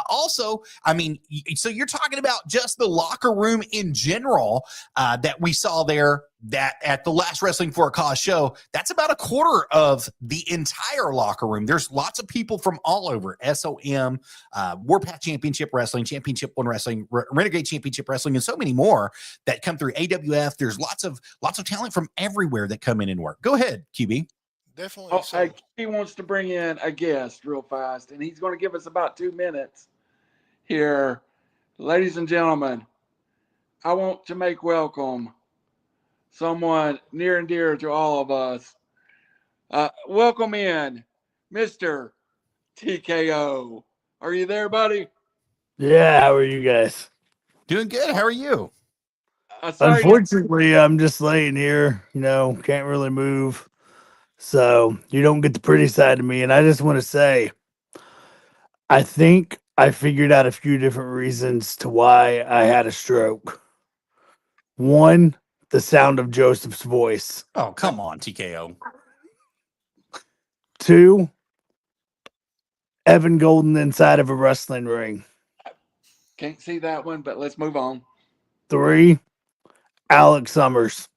Also, I mean, so you're talking about just the locker room in general that we saw there, that at the last Wrestling for a Cause show, that's about a quarter of the entire locker room. There's lots of people from all over, SOM, Warpath Championship Wrestling, Championship One Wrestling, Renegade Championship Wrestling, and so many more that come through AWF. There's lots of talent from everywhere that come in and work. Go ahead, QB. Definitely. He wants to bring in a guest real fast, and he's going to give us about 2 minutes here Ladies and gentlemen, I want to make welcome someone near and dear to all of us. Welcome in Mr. TKO. Are you there, buddy? Yeah, how are you guys? Doing good. How are you? Sorry. Unfortunately, I'm just laying here, can't really move. So you don't get the pretty side of me. And I just want to say, I think I figured out a few different reasons to why I had a stroke. One, the sound of Joseph's voice. Oh, come on, TKO. Two, Evan Golden inside of a wrestling ring. Can't see that one, but let's move on. Three, Alex Summers.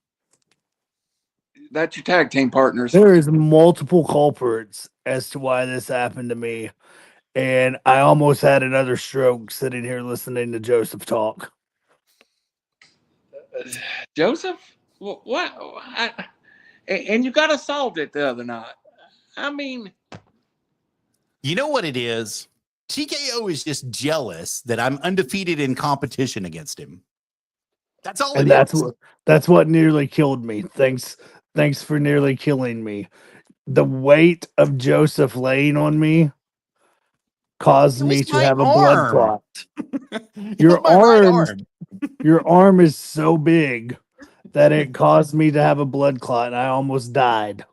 That's your tag team partners. There is multiple culprits as to why this happened to me. And I almost had another stroke sitting here listening to Joseph talk. Joseph? What? And you got assaulted the other night. I mean, You know what it is? TKO is just jealous that I'm undefeated in competition against him. That's all And it is. that's what nearly killed me. Thanks for nearly killing me. The weight of Joseph laying on me caused It me was to my have a blood arm. clot. It Your was my right arm, arm. your arm is so big that it caused me to have a blood clot and I almost died.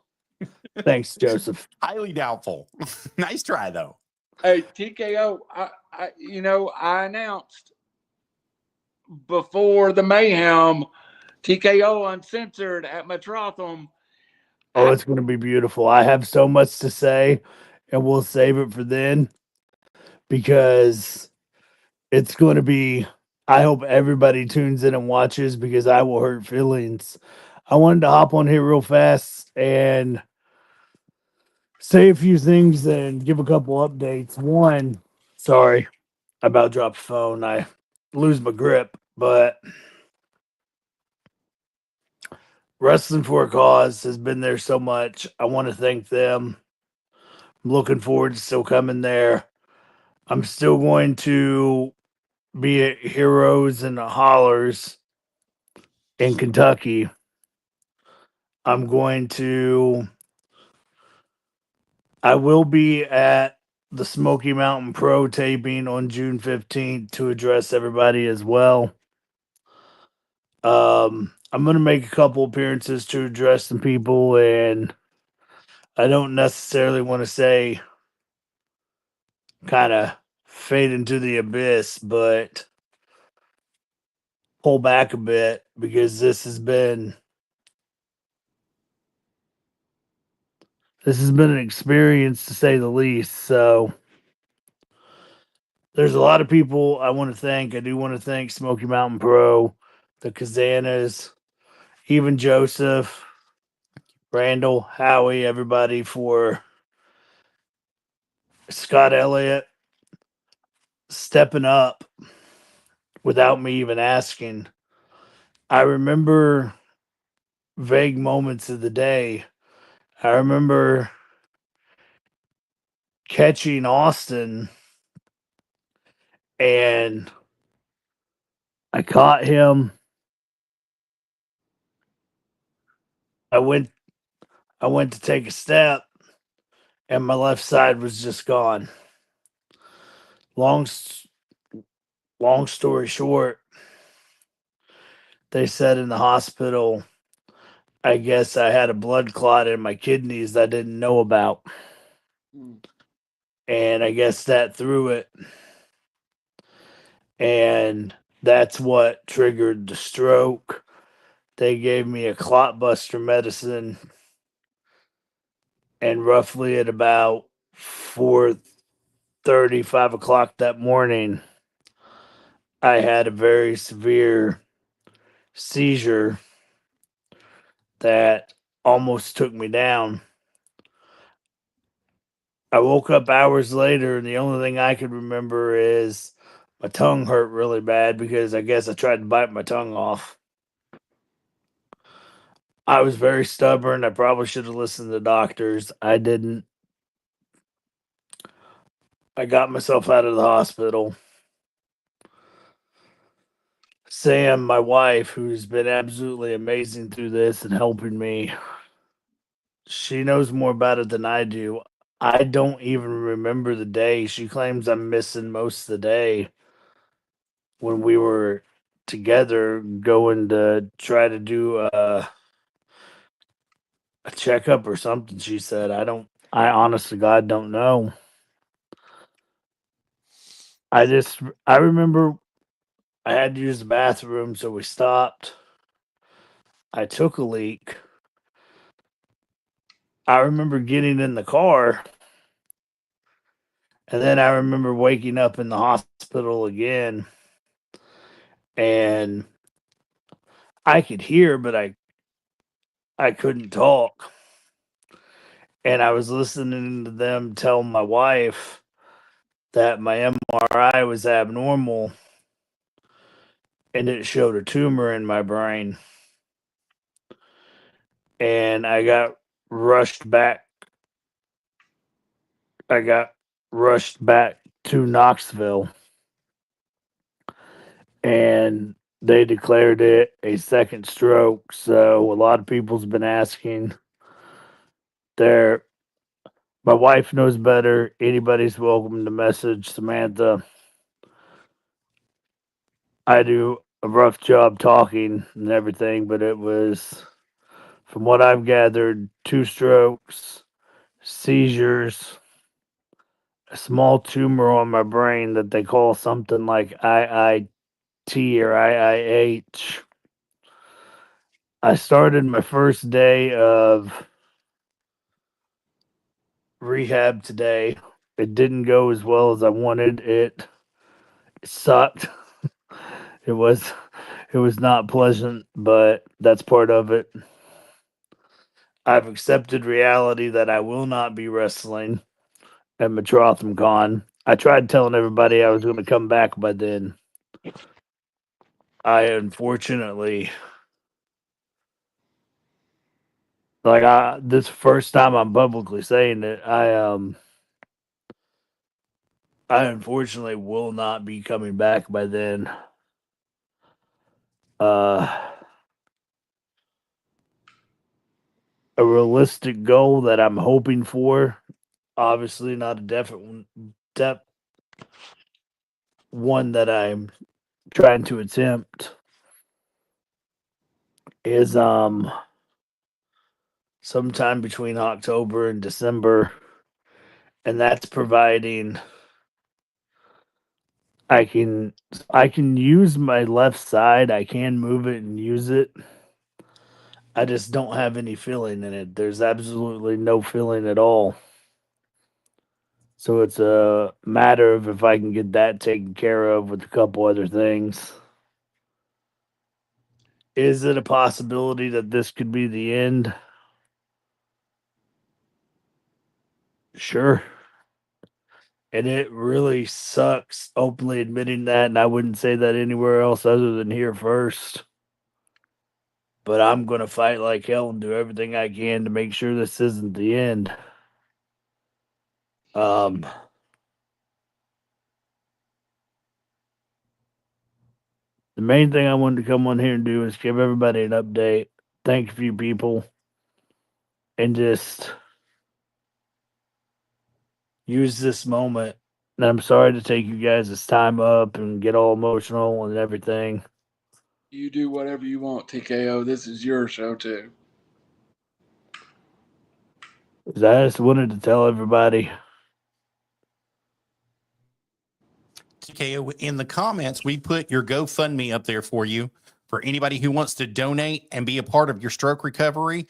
Thanks, Joseph. Highly doubtful. Nice try, though. hey, TKO, I announced before the mayhem, TKO Uncensored at Metrotham. Oh, it's going to be beautiful. I have so much to say, and we'll save it for then because it's going to be. I hope everybody tunes in and watches because I will hurt feelings. I wanted to hop on here real fast and say a few things and give a couple updates. One, sorry, I about dropped the phone. I lose my grip, but Wrestling for a Cause has been there so much. I want to thank them. I'm looking forward to still coming there. I'm still going to be at Heroes and Hollers in Kentucky. I will be at the Smoky Mountain Pro taping on June 15th to address everybody as well. I'm going to make a couple appearances to address some people, and I don't necessarily want to say kind of fade into the abyss, but pull back a bit because this has been an experience to say the least. So there's a lot of people I want to thank. I do want to thank Smoky Mountain Pro, the Kazanas, even Joseph, Randall, Howie, everybody for Scott Elliott stepping up without me even asking. I remember vague moments of the day. I remember catching Austin and I caught him. I went to take a step and my left side was just gone. Long story short, they said in the hospital, I guess I had a blood clot in my kidneys I didn't know about. And I guess that threw it. And that's what triggered the stroke. They gave me a clot buster medicine. And roughly at about 4:30, 5 o'clock that morning, I had a very severe seizure that almost took me down. I woke up hours later, and the only thing I could remember is my tongue hurt really bad because I guess I tried to bite my tongue off. I was very stubborn. I probably should have listened to the doctors. I didn't. I got myself out of the hospital. Sam, my wife, who's been absolutely amazing through this and helping me. She knows more about it than I do. I don't even remember the day. She claims I'm missing most of the day when we were together going to try to do a checkup or something. She said, I honest to God don't know. I remember I had to use the bathroom, so we stopped. I took a leak. I remember getting in the car, and then I remember waking up in the hospital again, and I could hear, but I couldn't talk. And I was listening to them tell my wife that my MRI was abnormal and it showed a tumor in my brain. And I got rushed back. I got rushed back to Knoxville, and they declared it a second stroke. So a lot of people's been asking. There, my wife knows better. Anybody's welcome to message Samantha. I do a rough job talking and everything, but it was, from what I've gathered, 2 strokes, seizures, a small tumor on my brain that they call something like IIT or IIH. I started my first day of rehab today. It didn't go as well as I wanted. It sucked. It was not pleasant, but that's part of it. I've accepted reality that I will not be wrestling at Metrotham Con. I tried telling everybody I was going to come back by then. I unfortunately, this first time I'm publicly saying it, I unfortunately will not be coming back by then. A realistic goal that I'm hoping for, obviously not a definite one that I'm trying to attempt, is sometime between October and December, and that's providing I can use my left side. I can move it and use it. I just don't have any feeling in it. There's absolutely no feeling at all. So it's a matter of if I can get that taken care of with a couple other things. Is it a possibility that this could be the end? Sure. And it really sucks openly admitting that, and I wouldn't say that anywhere else other than here first. But I'm going to fight like hell and do everything I can to make sure this isn't the end. The main thing I wanted to come on here and do is give everybody an update, thank a few people, and just use this moment. And I'm sorry to take you guys' time up and get all emotional and everything. You do whatever you want, TKO. This is your show too. 'Cause I just wanted to tell everybody. TKO, in the comments, we put your GoFundMe up there for you. For anybody who wants to donate and be a part of your stroke recovery,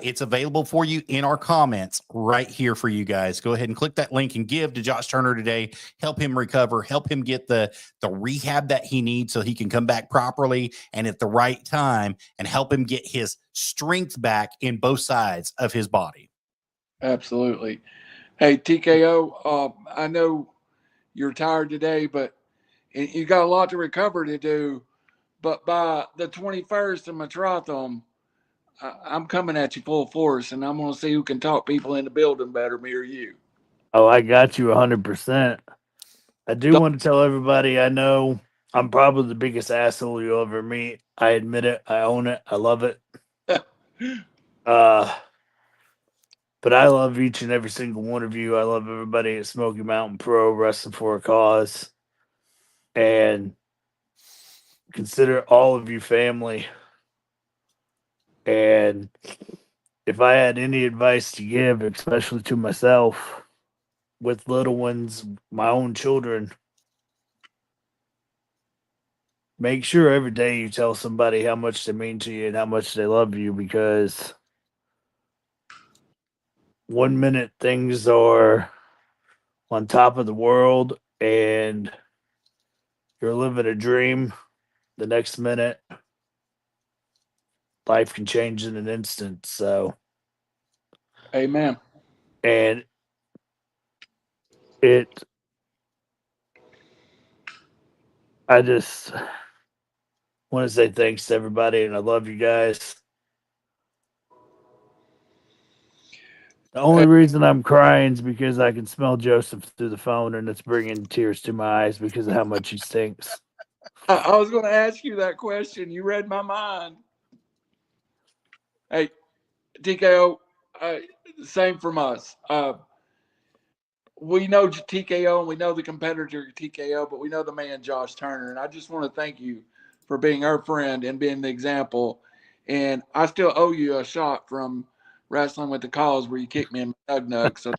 it's available for you in our comments right here for you guys. Go ahead and click that link and give to Josh Turner today. Help him recover. Help him get the rehab that he needs so he can come back properly and at the right time, and help him get his strength back in both sides of his body. Absolutely. Hey, TKO, I know you're tired today, but you got a lot to recover to do. But by the 21st in Metrotham, I'm coming at you full force, and I'm going to see who can talk people in the building better, me or you. Oh, I got you 100%. I do want to tell everybody I know I'm probably the biggest asshole you'll ever meet. I admit it. I own it. I love it. But I love each and every single one of you. I love everybody at Smoky Mountain Pro Wrestling for a Cause. And consider all of you family. And if I had any advice to give, especially to myself with little ones, my own children, make sure every day you tell somebody how much they mean to you and how much they love you, because one minute things are on top of the world and you're living a dream. The next minute, life can change in an instant. So, Amen. and I just want to say thanks to everybody, and I love you guys. The only reason I'm crying is because I can smell Joseph through the phone, and it's bringing tears to my eyes because of how much he stinks. I was going to ask you that question. You read my mind. Hey, TKO, same from us. We know TKO and we know the competitor TKO, but we know the man Josh Turner. And I just want to thank you for being our friend and being the example. And I still owe you a shot from Wrestling with the Cause where you kicked me in my nug. So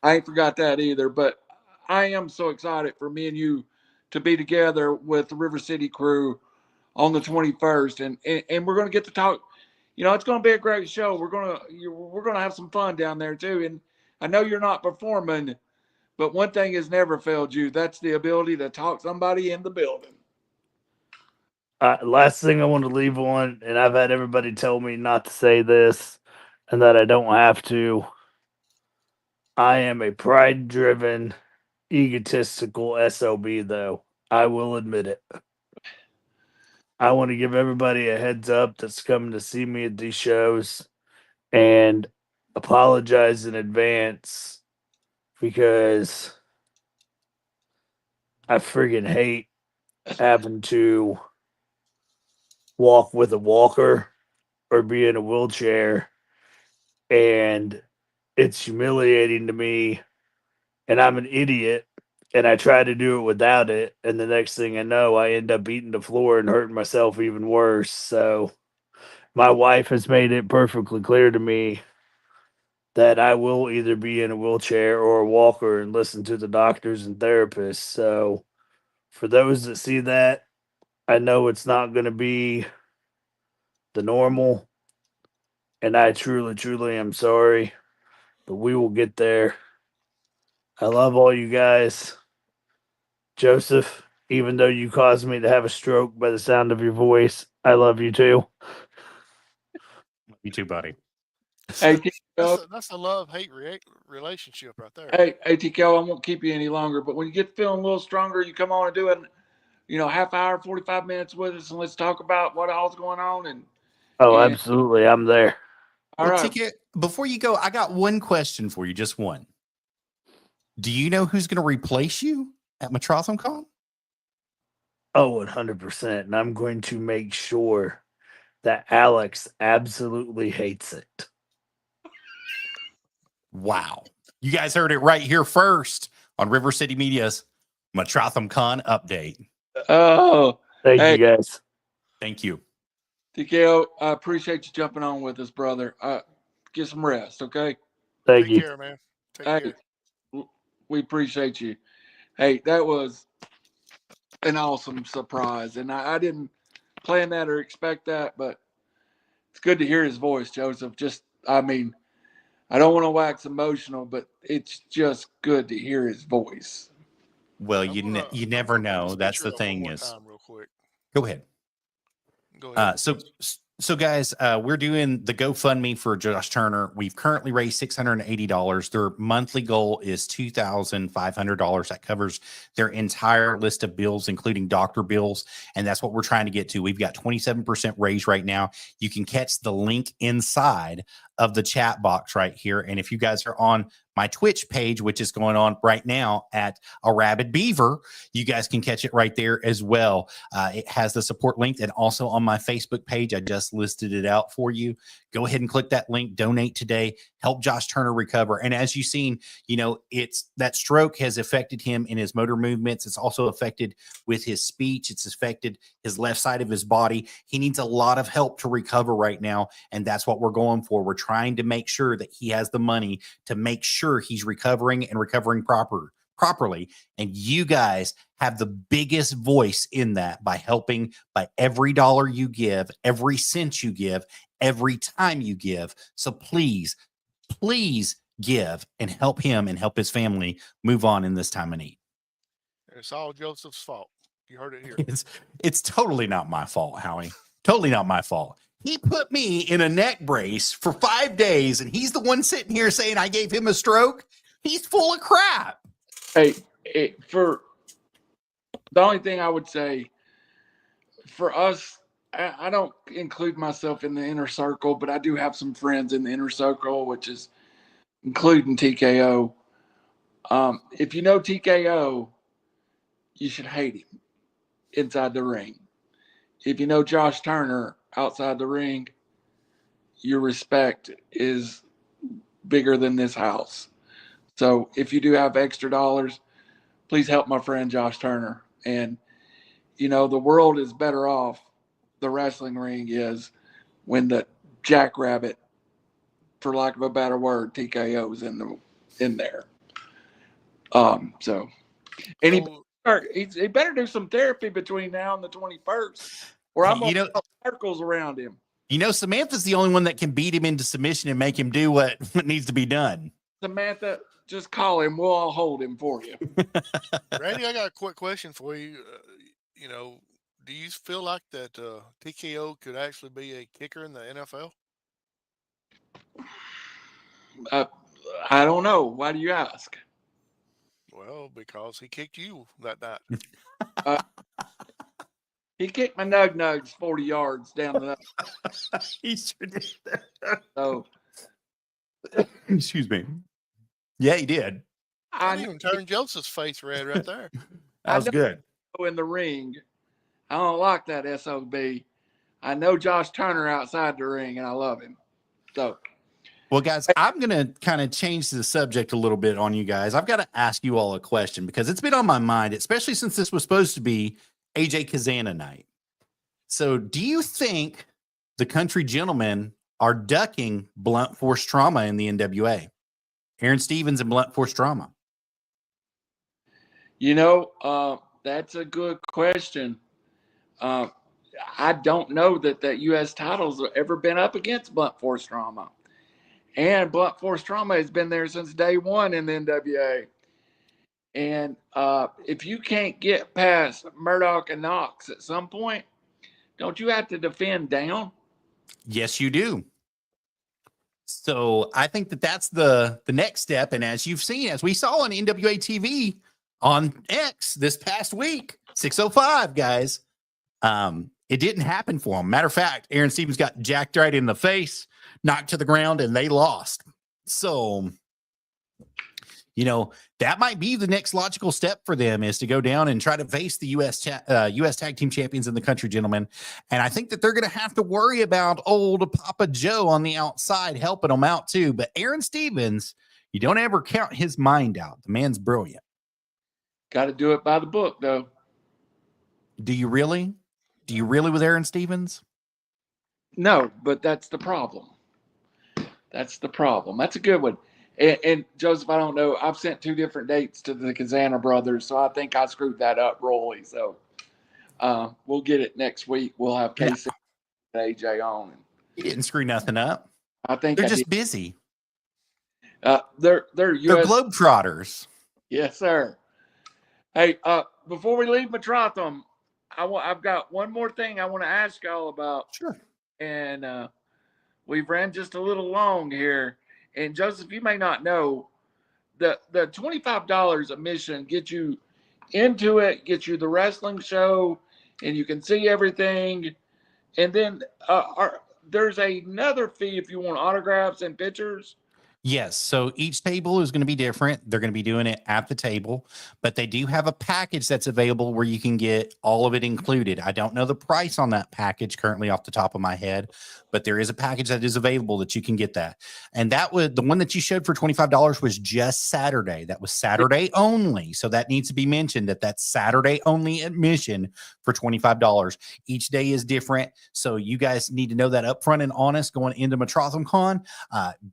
I ain't forgot that either. But I am so excited for me and you to be together with the River City crew on the 21st, and we're going to get to talk. You know, it's going to be a great show. We're going to have some fun down there too. And I know you're not performing, but one thing has never failed you. That's the ability to talk somebody in the building. Last thing I want to leave on, and I've had everybody tell me not to say this and that I don't have to. I am a pride driven, egotistical SOB, though. I will admit it. I want to give everybody a heads up that's coming to see me at these shows and apologize in advance because I friggin' hate having to walk with a walker or be in a wheelchair, and it's humiliating to me, and I'm an idiot, and I try to do it without it, and the next thing I know, I end up eating the floor and hurting myself even worse. So my wife has made it perfectly clear to me that I will either be in a wheelchair or a walker and listen to the doctors and therapists. So for those that see that, I know it's not going to be the normal, and I truly, truly am sorry, but we will get there. I love all you guys. Joseph, even though you caused me to have a stroke by the sound of your voice, I love you too. You too, buddy. Hey, That's a love-hate relationship right there. hey, TKO, I won't keep you any longer, but when you get feeling a little stronger, you come on and do it, half hour, 45 minutes with us, and let's talk about what all's going on. And Absolutely. I'm there. all Well, right. Ticket, before you go, I got one question for you, just one. Do you know who's going to replace you at Metrotham Con? 100%. And I'm going to make sure that Alex absolutely hates it. Wow. You guys heard it right here first on River City Media's Metrotham Con update. Oh, Thank you, guys. Thank you. TKO, I appreciate you jumping on with us, brother. Get some rest, okay? Thank Take you. care, man. Take Hey, care. we appreciate you. Hey, that was an awesome surprise, and I didn't plan that or expect that, but it's good to hear his voice, Joseph. I don't want to wax emotional, but it's just good to hear his voice. Well, you never know. That's the thing is. Real quick. Go ahead. Go ahead. So guys, we're doing the GoFundMe for Josh Turner. We've currently raised $680. Their monthly goal is $2,500. That covers their entire list of bills, including doctor bills. And that's what we're trying to get to. We've got 27% raised right now. You can catch the link inside of the chat box right here. And if you guys are on my Twitch page, which is going on right now at A Rabid Beaver, you guys can catch it right there as well. It has the support link, and also on my Facebook page, I just listed it out for you. Go ahead and click that link, donate today, help Josh Turner recover. And as you've seen, you know, it's that stroke has affected him in his motor movements. It's also affected with his speech. It's affected his left side of his body. He needs a lot of help to recover right now. And that's what we're going for. We're trying to make sure that he has the money to make sure he's recovering and recovering properly. And you guys have the biggest voice in that by helping by every dollar you give, every cent you give, every time you give. So please give and help him and help his family move on in this time of need. It's all Joseph's fault. You heard it here. It's totally not my fault, Howie. Totally not my fault. He put me in a neck brace for 5 days, and he's the one sitting here saying I gave him a stroke. He's full of crap. Hey, for the only thing I would say for us, I don't include myself in the inner circle, but I do have some friends in the inner circle, which is including TKO. If you know TKO, you should hate him inside the ring. If you know Josh Turner outside the ring, your respect is bigger than this house. So if you do have extra dollars, please help my friend Josh Turner. And, you know, the world is better off, the wrestling ring is, when the jackrabbit, for lack of a better word, TKO is in there. So, and he better do some therapy between now and the 21st, or I'm going to put circles around him. You know, Samantha's the only one that can beat him into submission and make him do what needs to be done. Samantha, just call him. We'll all hold him for you. Randy, I got a quick question for you. You know, do you feel like that TKO could actually be a kicker in the NFL? I don't know. Why do you ask? Well, because he kicked you that night. He kicked my nugs 40 yards down the. He sure did. So, excuse me. Yeah, he did. I didn't even turn Joseph's face red right there. That was good. In the ring, I don't like that SOB. I know Josh Turner outside the ring, and I love him. So, well, guys, I'm going to kind of change the subject a little bit on you guys. I've got to ask you all a question because it's been on my mind, especially since this was supposed to be AJ Kazana night. So do you think the country gentlemen are ducking blunt force trauma in the NWA? Aaron Stevens and blunt force trauma. You know, that's a good question. I don't know that U.S. titles have ever been up against blunt force trauma. And blunt force trauma has been there since day one in the NWA. And if you can't get past Murdoch and Knox at some point, don't you have to defend down? Yes, you do. So I think that's the next step. And as you've seen, as we saw on NWA TV on X this past week, 605, guys, it didn't happen for him. Matter of fact, Aaron Stevens got jacked right in the face, knocked to the ground, and they lost. So, you know, that might be the next logical step for them, is to go down and try to face the U.S. Tag Team Champions in the country, gentlemen. And I think that they're going to have to worry about old Papa Joe on the outside helping them out too. But Aaron Stevens, you don't ever count his mind out. The man's brilliant. Got to do it by the book, though. Do you really? Do you really with Aaron Stevens? No, but that's the problem. That's the problem. That's a good one. And Joseph, I don't know. I've sent 2 different dates to the Kazana brothers, so I think I screwed that up royally. So we'll get it next week. We'll have Casey and AJ on. You didn't screw nothing up. I think they're just busy. They're globetrotters. Yes, sir. Hey, before we leave Metrotham, I've got one more thing I want to ask y'all about. Sure. And we've ran just a little long here. And Joseph, you may not know, the $25 admission gets you into it, gets you the wrestling show, and you can see everything. And then there's another fee if you want autographs and pictures. Yes. So each table is going to be different. They're going to be doing it at the table, but they do have a package that's available where you can get all of it included. I don't know the price on that package currently off the top of my head, but there is a package that is available that you can get that. And that was the one that you showed for $25 was just Saturday. That was Saturday only. So that needs to be mentioned that that's Saturday only admission for $25. Each day is different. So you guys need to know that upfront and honest going into Metrotham Con.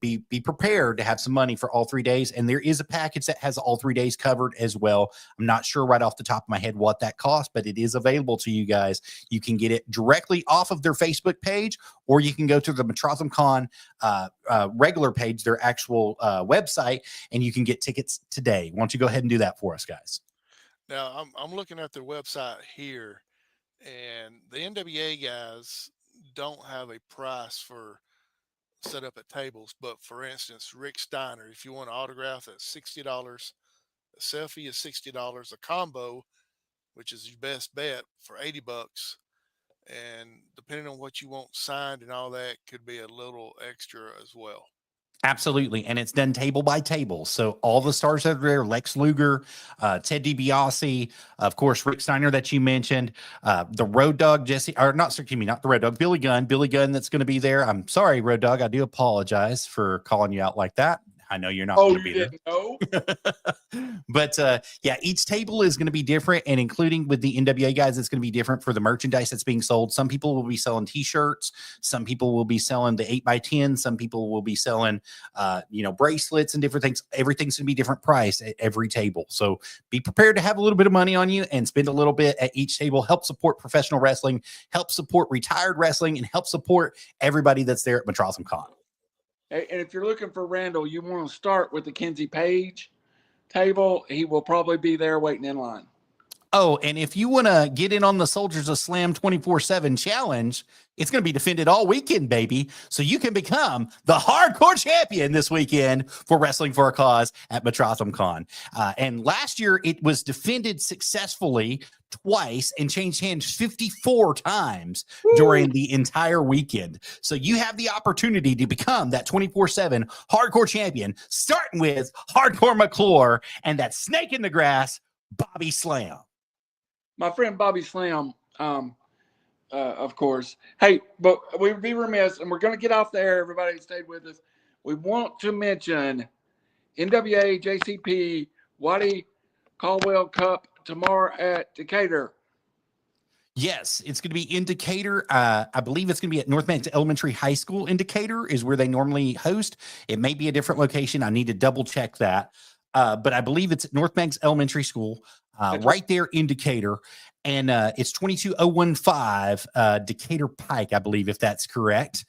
Be prepared to have some money for all 3 days. And there is a package that has all 3 days covered as well. I'm not sure right off the top of my head what that costs, but it is available to you guys. You can get it directly off of their Facebook page, or you can go to the Metrotham Con regular page, their actual website, and you can get tickets today. Why don't you go ahead and do that for us, guys? Now I'm looking at their website here, and the NWA guys don't have a price for set up at tables. But for instance, Rick Steiner, if you want an autograph, that's $60. A selfie is $60. A combo, which is your best bet, for $80. And depending on what you want signed and all that, could be a little extra as well. Absolutely. And it's done table by table. So all the stars that are there, Lex Luger, Ted DiBiase, of course, Rick Steiner that you mentioned, the Road Dogg, Jesse, or not, excuse me, not the Road Dogg, Billy Gunn that's going to be there. I'm sorry, Road Dogg. I do apologize for calling you out like that. I know you're not going to be there. But yeah, each table is going to be different, and including with the NWA guys, it's going to be different for the merchandise that's being sold. Some people will be selling t-shirts, some people will be selling the 8x10, some people will be selling bracelets and different things. Everything's going to be different price at every table. So be prepared to have a little bit of money on you and spend a little bit at each table. Help support professional wrestling, help support retired wrestling, and help support everybody that's there at Metrotham Con. And if you're looking for Randall, you want to start with the Kenzie Page table. He will probably be there waiting in line. Oh, and if you want to get in on the Soldiers of Slam 24/7 challenge, it's going to be defended all weekend, baby. So you can become the hardcore champion this weekend for Wrestling for a Cause at Metrotham Con. And last year, it was defended successfully twice and changed hands 54 times during the entire weekend. So you have the opportunity to become that 24/7 hardcore champion, starting with Hardcore McClure and that snake in the grass, Bobby Slam. My friend Bobby Slam, of course. Hey, but we would be remiss, and we're going to get off there. Everybody stayed with us. We want to mention NWA, JCP, Waddy Caldwell Cup tomorrow at Decatur. Yes, it's going to be in Decatur. I believe it's going to be at North Banks Elementary High School in Decatur is where they normally host. It may be a different location. I need to double check that. But I believe it's at North Banks Elementary School, right there in Decatur. And it's 22015 Decatur Pike, I believe, if that's correct.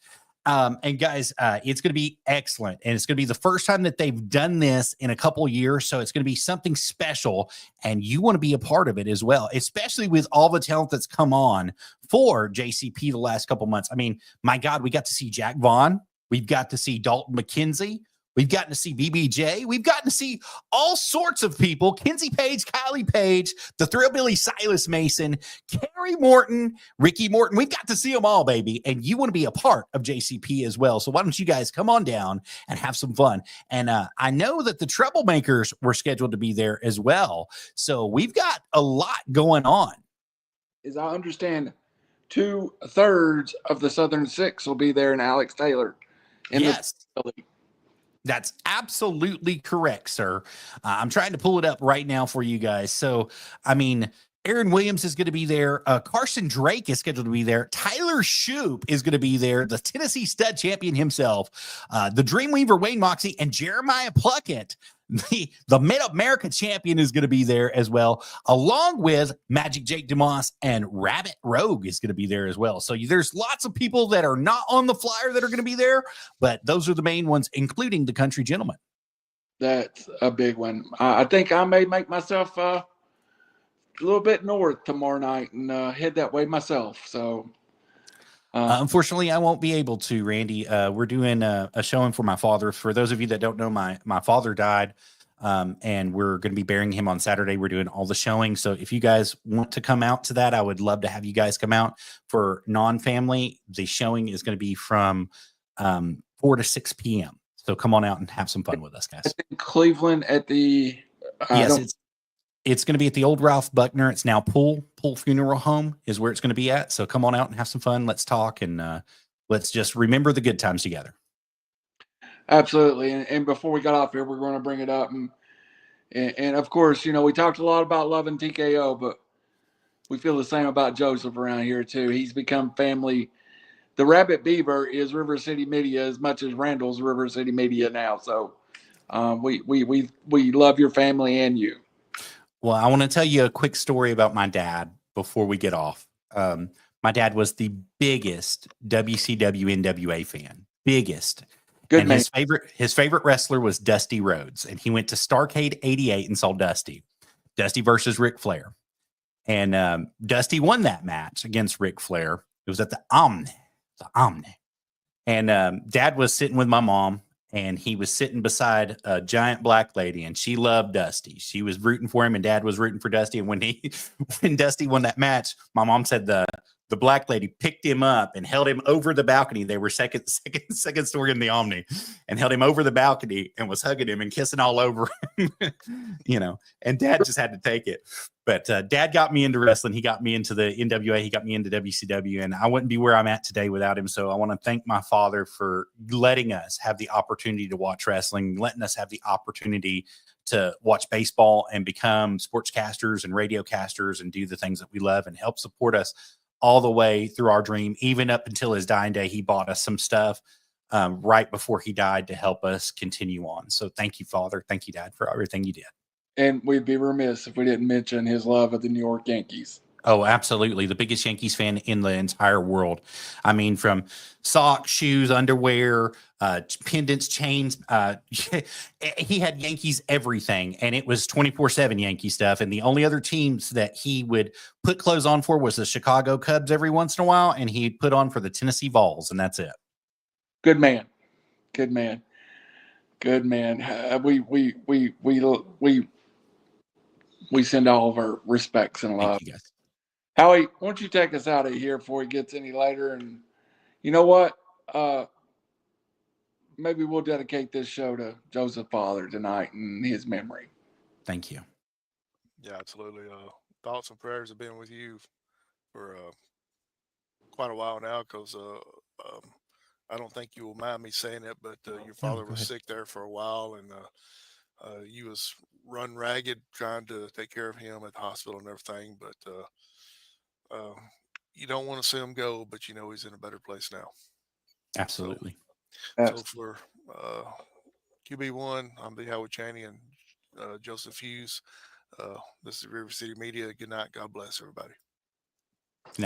And guys, it's going to be excellent. And it's going to be the first time that they've done this in a couple of years. So it's going to be something special. And you want to be a part of it as well, especially with all the talent that's come on for JCP the last couple months. I mean, my God, we got to see Jack Vaughn. We've got to see Dalton McKenzie. We've gotten to see BBJ. We've gotten to see all sorts of people. Kenzie Page, Kylie Page, the Thrillbilly Silas Mason, Kerry Morton, Ricky Morton. We've got to see them all, baby. And you want to be a part of JCP as well. So why don't you guys come on down and have some fun? And I know that the Troublemakers were scheduled to be there as well. So we've got a lot going on. As I understand, 2/3 of the Southern Six will be there in Alex Taylor. Yes. That's absolutely correct, sir. I'm trying to pull it up right now for you guys. So, I mean, Aaron Williams is going to be there. Carson Drake is scheduled to be there. Tyler Shoup is going to be there. The Tennessee Stud Champion himself. The Dreamweaver Wayne Moxie and Jeremiah Pluckett, the Mid-America Champion, is going to be there as well, along with Magic Jake DeMoss, and Rabbit Rogue is going to be there as well. So there's lots of people that are not on the flyer that are going to be there, but those are the main ones, including the Country Gentleman. That's a big one. I think I may make myself a little bit north tomorrow night and head that way myself. So unfortunately, I won't be able to, Randy. We're doing a showing for my father. For those of you that don't know, my father died And we're going to be burying him on Saturday. We're doing all the showing. So if you guys want to come out to that, I would love to have you guys come out. For non-family, the showing is going to be from 4 to 6 p.m. So come on out and have some fun with us, guys. In Cleveland at the Yes, it's going to be at the old Ralph Buckner. It's now Pool Funeral Home is where it's going to be at. So come on out and have some fun. Let's talk and let's just remember the good times together. Absolutely. And before we got off here, we're going to bring it up. And of course, you know, we talked a lot about loving TKO, but we feel the same about Joseph around here too. He's become family. The Rabbit Beaver is River City Media as much as Randall's River City Media now. So we love your family and you. Well, I want to tell you a quick story about my dad before we get off. My dad was the biggest WCW NWA fan, biggest. Good and man. his favorite wrestler was Dusty Rhodes, and he went to Starrcade '88 and saw Dusty versus Ric Flair, and Dusty won that match against Ric Flair. It was at the Omni, and Dad was sitting with my mom, and he was sitting beside a giant black lady, and she loved Dusty. She was rooting for him, and Dad was rooting for Dusty. And when Dusty won that match, my mom said the black lady picked him up and held him over the balcony. They were second story in the Omni, and held him over the balcony and was hugging him and kissing all over him, you know, and Dad just had to take it. But Dad got me into wrestling. He got me into the NWA. He got me into WCW, and I wouldn't be where I'm at today without him. So I want to thank my father for letting us have the opportunity to watch wrestling, letting us have the opportunity to watch baseball and become sportscasters and radio casters and do the things that we love, and help support us all the way through our dream. Even up until his dying day, he bought us some stuff right before he died to help us continue on. So thank you, Father. Thank you, Dad, for everything you did. And we'd be remiss if we didn't mention his love of the New York Yankees. Oh, absolutely. The biggest Yankees fan in the entire world. I mean, from socks, shoes, underwear, pendants, chains. He had Yankees everything, and it was 24/7 Yankee stuff. And the only other teams that he would put clothes on for was the Chicago Cubs every once in a while, and he'd put on for the Tennessee Vols, and that's it. Good man. Good man. Good man. We send all of our respects and love. Thank you, guys. Howie, why don't you take us out of here before it gets any later? And you know what? Maybe we'll dedicate this show to Joseph's father tonight in his memory. Thank you. Yeah, absolutely. Thoughts and prayers have been with you for quite a while now, because I don't think you will mind me saying it, but your father was sick there for a while, and you was run ragged trying to take care of him at the hospital and everything. But you don't want to see him go, but you know he's in a better place now. Absolutely. So for QB1, I'm the Howard Chaney and Joseph Hughes. This is River City Media. Good night. God bless everybody.